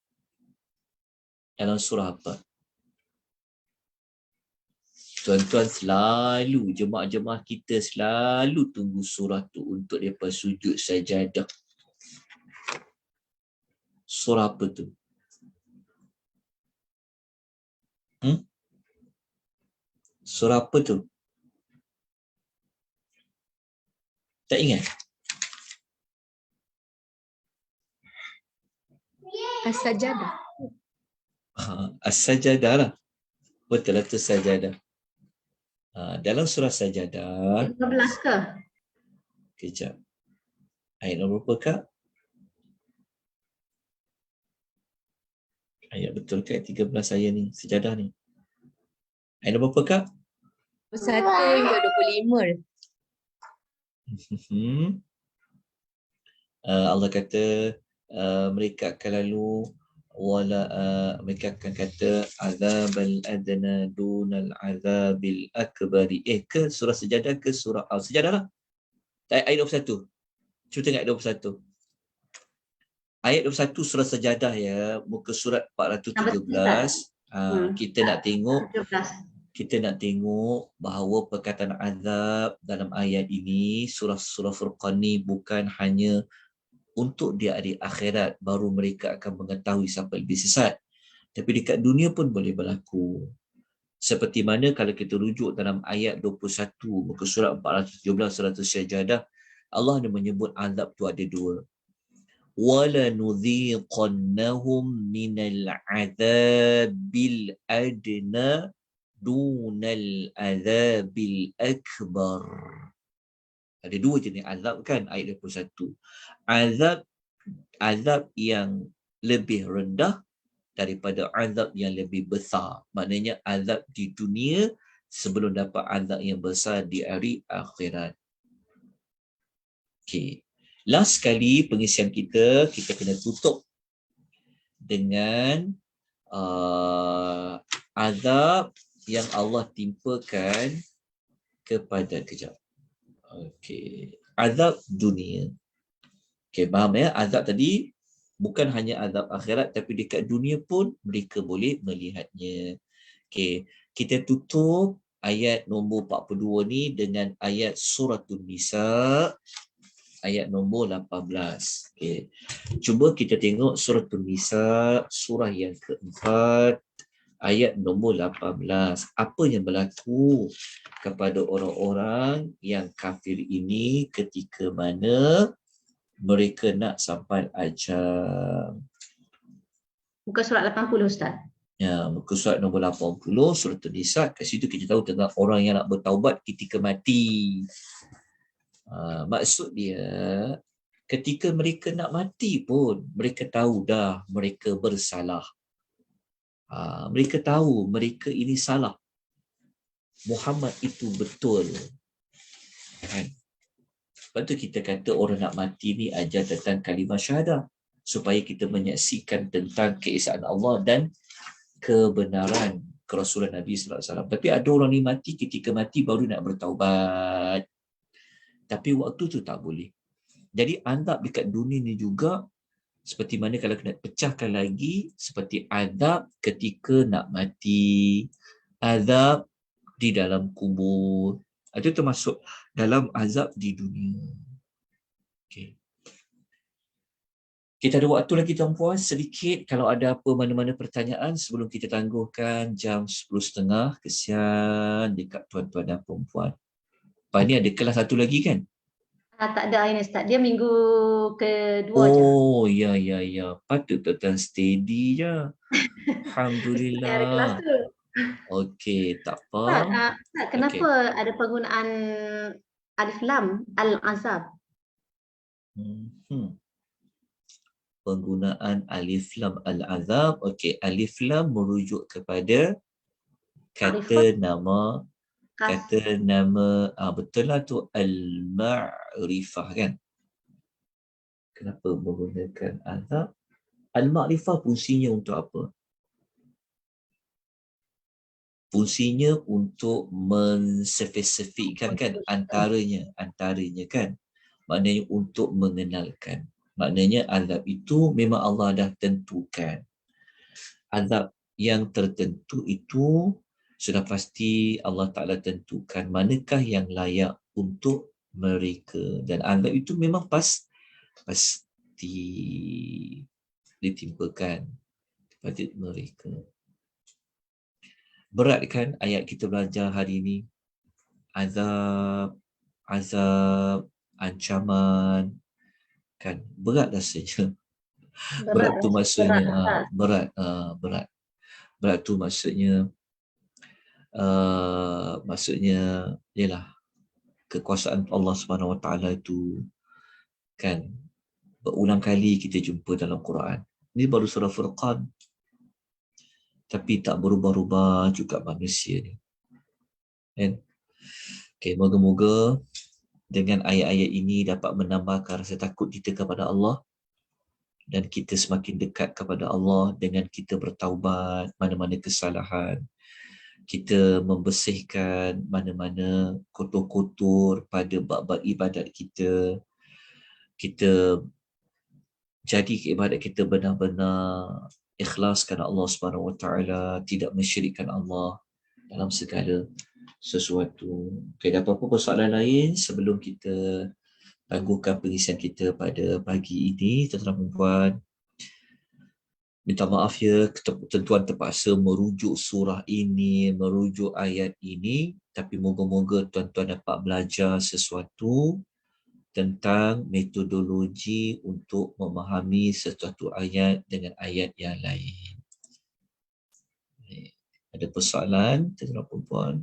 Dalam surah apa? Tuan-tuan selalu, jemaah-jemaah kita selalu tunggu surah tu untuk mereka sujud sajadah. Surah apa tu? Surah apa tu? Tak ingat? As-Sajadah. As-Sajadah lah. Betul lah tu Sajadah. Dalam surah Sajadah. 15 ke? Kejap. Ayat nombor berapa kak? Ayat betul ke 13 ayat ni? Sajadah ni. Ayat nombor berapa kak? 1 hingga 25. Allah kata mereka akan lalu mereka akan kata azabal adna dunal azabil akbari. Ke surah Sajadah ke surah Sajadah lah. Ayat 21. Cuba tengok ayat 21. Ayat 21 surah Sajadah ya, muka surat 413. Kita nak tengok 17. Kita nak tengok bahawa perkataan azab dalam ayat ini, surah Furqan ni bukan hanya untuk di hari akhirat baru mereka akan mengetahui siapa lebih sesat. Tapi dekat dunia pun boleh berlaku. Seperti mana kalau kita rujuk dalam ayat 21, muka surat 417 surah Sajadah, Allah ada menyebut azab tu ada dua. وَلَنُذِيقَنَّهُمْ مِنَ الْعَذَابِ الْأَدْنَى dunal azabil akbar. Ada dua jenis azab kan, ayat 21. Azab yang lebih rendah daripada azab yang lebih besar. Maknanya azab di dunia sebelum dapat azab yang besar di hari akhirat. Okey. Last sekali pengisian kita kena tutup dengan azab yang Allah timpakan kepada kejap. Okey. Azab dunia. Okay, faham ya? Azab tadi bukan hanya azab akhirat, tapi dekat dunia pun mereka boleh melihatnya. Okay, kita tutup ayat nombor 42 ni dengan ayat Suratul Nisa, ayat nombor 18. Okay. Cuba kita tengok Suratul Nisa, surah yang keempat, ayat nombor 18. Apa yang berlaku kepada orang-orang yang kafir ini ketika mana mereka nak sampai ajal. Muka surat 80 Ustaz. Ya, muka surat nombor 80, surah An-Nisa. Kat situ kita tahu tentang orang yang nak bertaubat ketika mati. Maksud dia, ketika mereka nak mati pun, mereka tahu dah mereka bersalah. Mereka tahu mereka ini salah. Muhammad itu betul. Kan? Lepas tu kita kata orang nak mati ni ajar tentang kalimah syahadah, supaya kita menyaksikan tentang keesaan Allah dan kebenaran kerasulan Nabi sallallahu alaihi wasallam. Tapi ada orang ni mati, ketika mati baru nak bertaubat. Tapi waktu tu tak boleh. Jadi azab dekat dunia ni juga seperti mana kalau kena pecahkan lagi, seperti azab ketika nak mati, azab di dalam kubur. Itu termasuk dalam azab di dunia. Okay. Kita ada waktu lagi tuan-puan sedikit. Kalau ada apa mana-mana pertanyaan sebelum kita tangguhkan jam 10.30. Kesian dekat tuan-tuan dan perempuan. Lepas ni ada kelas satu lagi kan? Tak ada ini Ustaz. Dia minggu kedua je. Oh, ya. Patut tuan steady je. Ada kelas Alhamdulillah. tu. Okey, tak Ustaz, apa. Ustaz, kenapa ada penggunaan alif lam al-azab? Penggunaan alif lam al-azab. Okey, alif lam merujuk kepada kata nama, betul lah tu, al-ma'rifah kan. Kenapa menggunakan azab? Al-ma'rifah fungsinya untuk apa? Fungsinya untuk menspesifikkan kan, antaranya kan. Maknanya untuk mengenalkan. Maknanya azab itu memang Allah dah tentukan. Azab yang tertentu itu sudah pasti Allah Ta'ala tentukan manakah yang layak untuk mereka. Dan azab itu memang pasti ditimpakan kepada mereka. Berat kan ayat kita belajar hari ini? Azab, ancaman, kan berat rasanya. Berat tu maksudnya berat. Berat tu maksudnya ialah kekuasaan Allah Subhanahu Wa Taala itu kan berulang kali kita jumpa dalam Quran. Ini baru surah Furqan. Tapi tak berubah-ubah juga manusia ni. Kan? Okay, moga-moga dengan ayat-ayat ini dapat menambahkan rasa takut kita kepada Allah dan kita semakin dekat kepada Allah dengan kita bertaubat mana-mana kesalahan. Kita membersihkan mana-mana kotor-kotor pada bab-bab ibadat kita. Kita jadi ibadat kita benar-benar ikhlas kerana Allah Subhanahu Wa Taala, tidak mensyirikkan Allah dalam segala sesuatu. Okay, ada apa-apa persoalan lain sebelum kita tangguhkan pengisian kita pada pagi ini, tuan-tuan dan puan? Minta maaf ya, tuan-tuan terpaksa merujuk surah ini, merujuk ayat ini, tapi moga-moga tuan-tuan dapat belajar sesuatu tentang metodologi untuk memahami sesuatu ayat dengan ayat yang lain. Ada persoalan, tuan-tuan dan puan?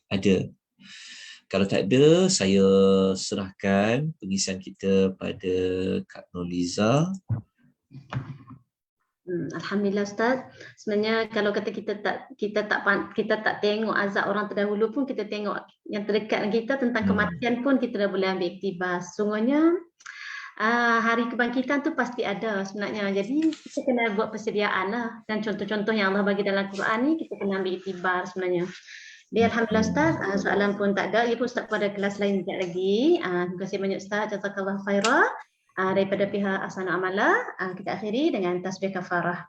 Ada. Kalau tak ada, saya serahkan pengisian kita pada Kak Noliza. Alhamdulillah Ustaz. Sebenarnya kalau kata kita tak tengok azab orang terdahulu pun, kita tengok yang terdekat dengan kita tentang kematian pun kita dah boleh ambil iktibar. Sesungguhnya hari kebangkitan tu pasti ada sebenarnya. Jadi kita kena buat persediaan lah. Dan contoh-contoh yang Allah bagi dalam Quran ni kita kena ambil iktibar sebenarnya. Dia Alhamdulillah Ustaz, soalan pun tak ada. Ia pun Ustaz pada kelas lain sekejap lagi. Terima kasih banyak Ustaz. Jazakallah khairah. Daripada pihak Asana Amala, kita akhiri dengan tasbih kafarah.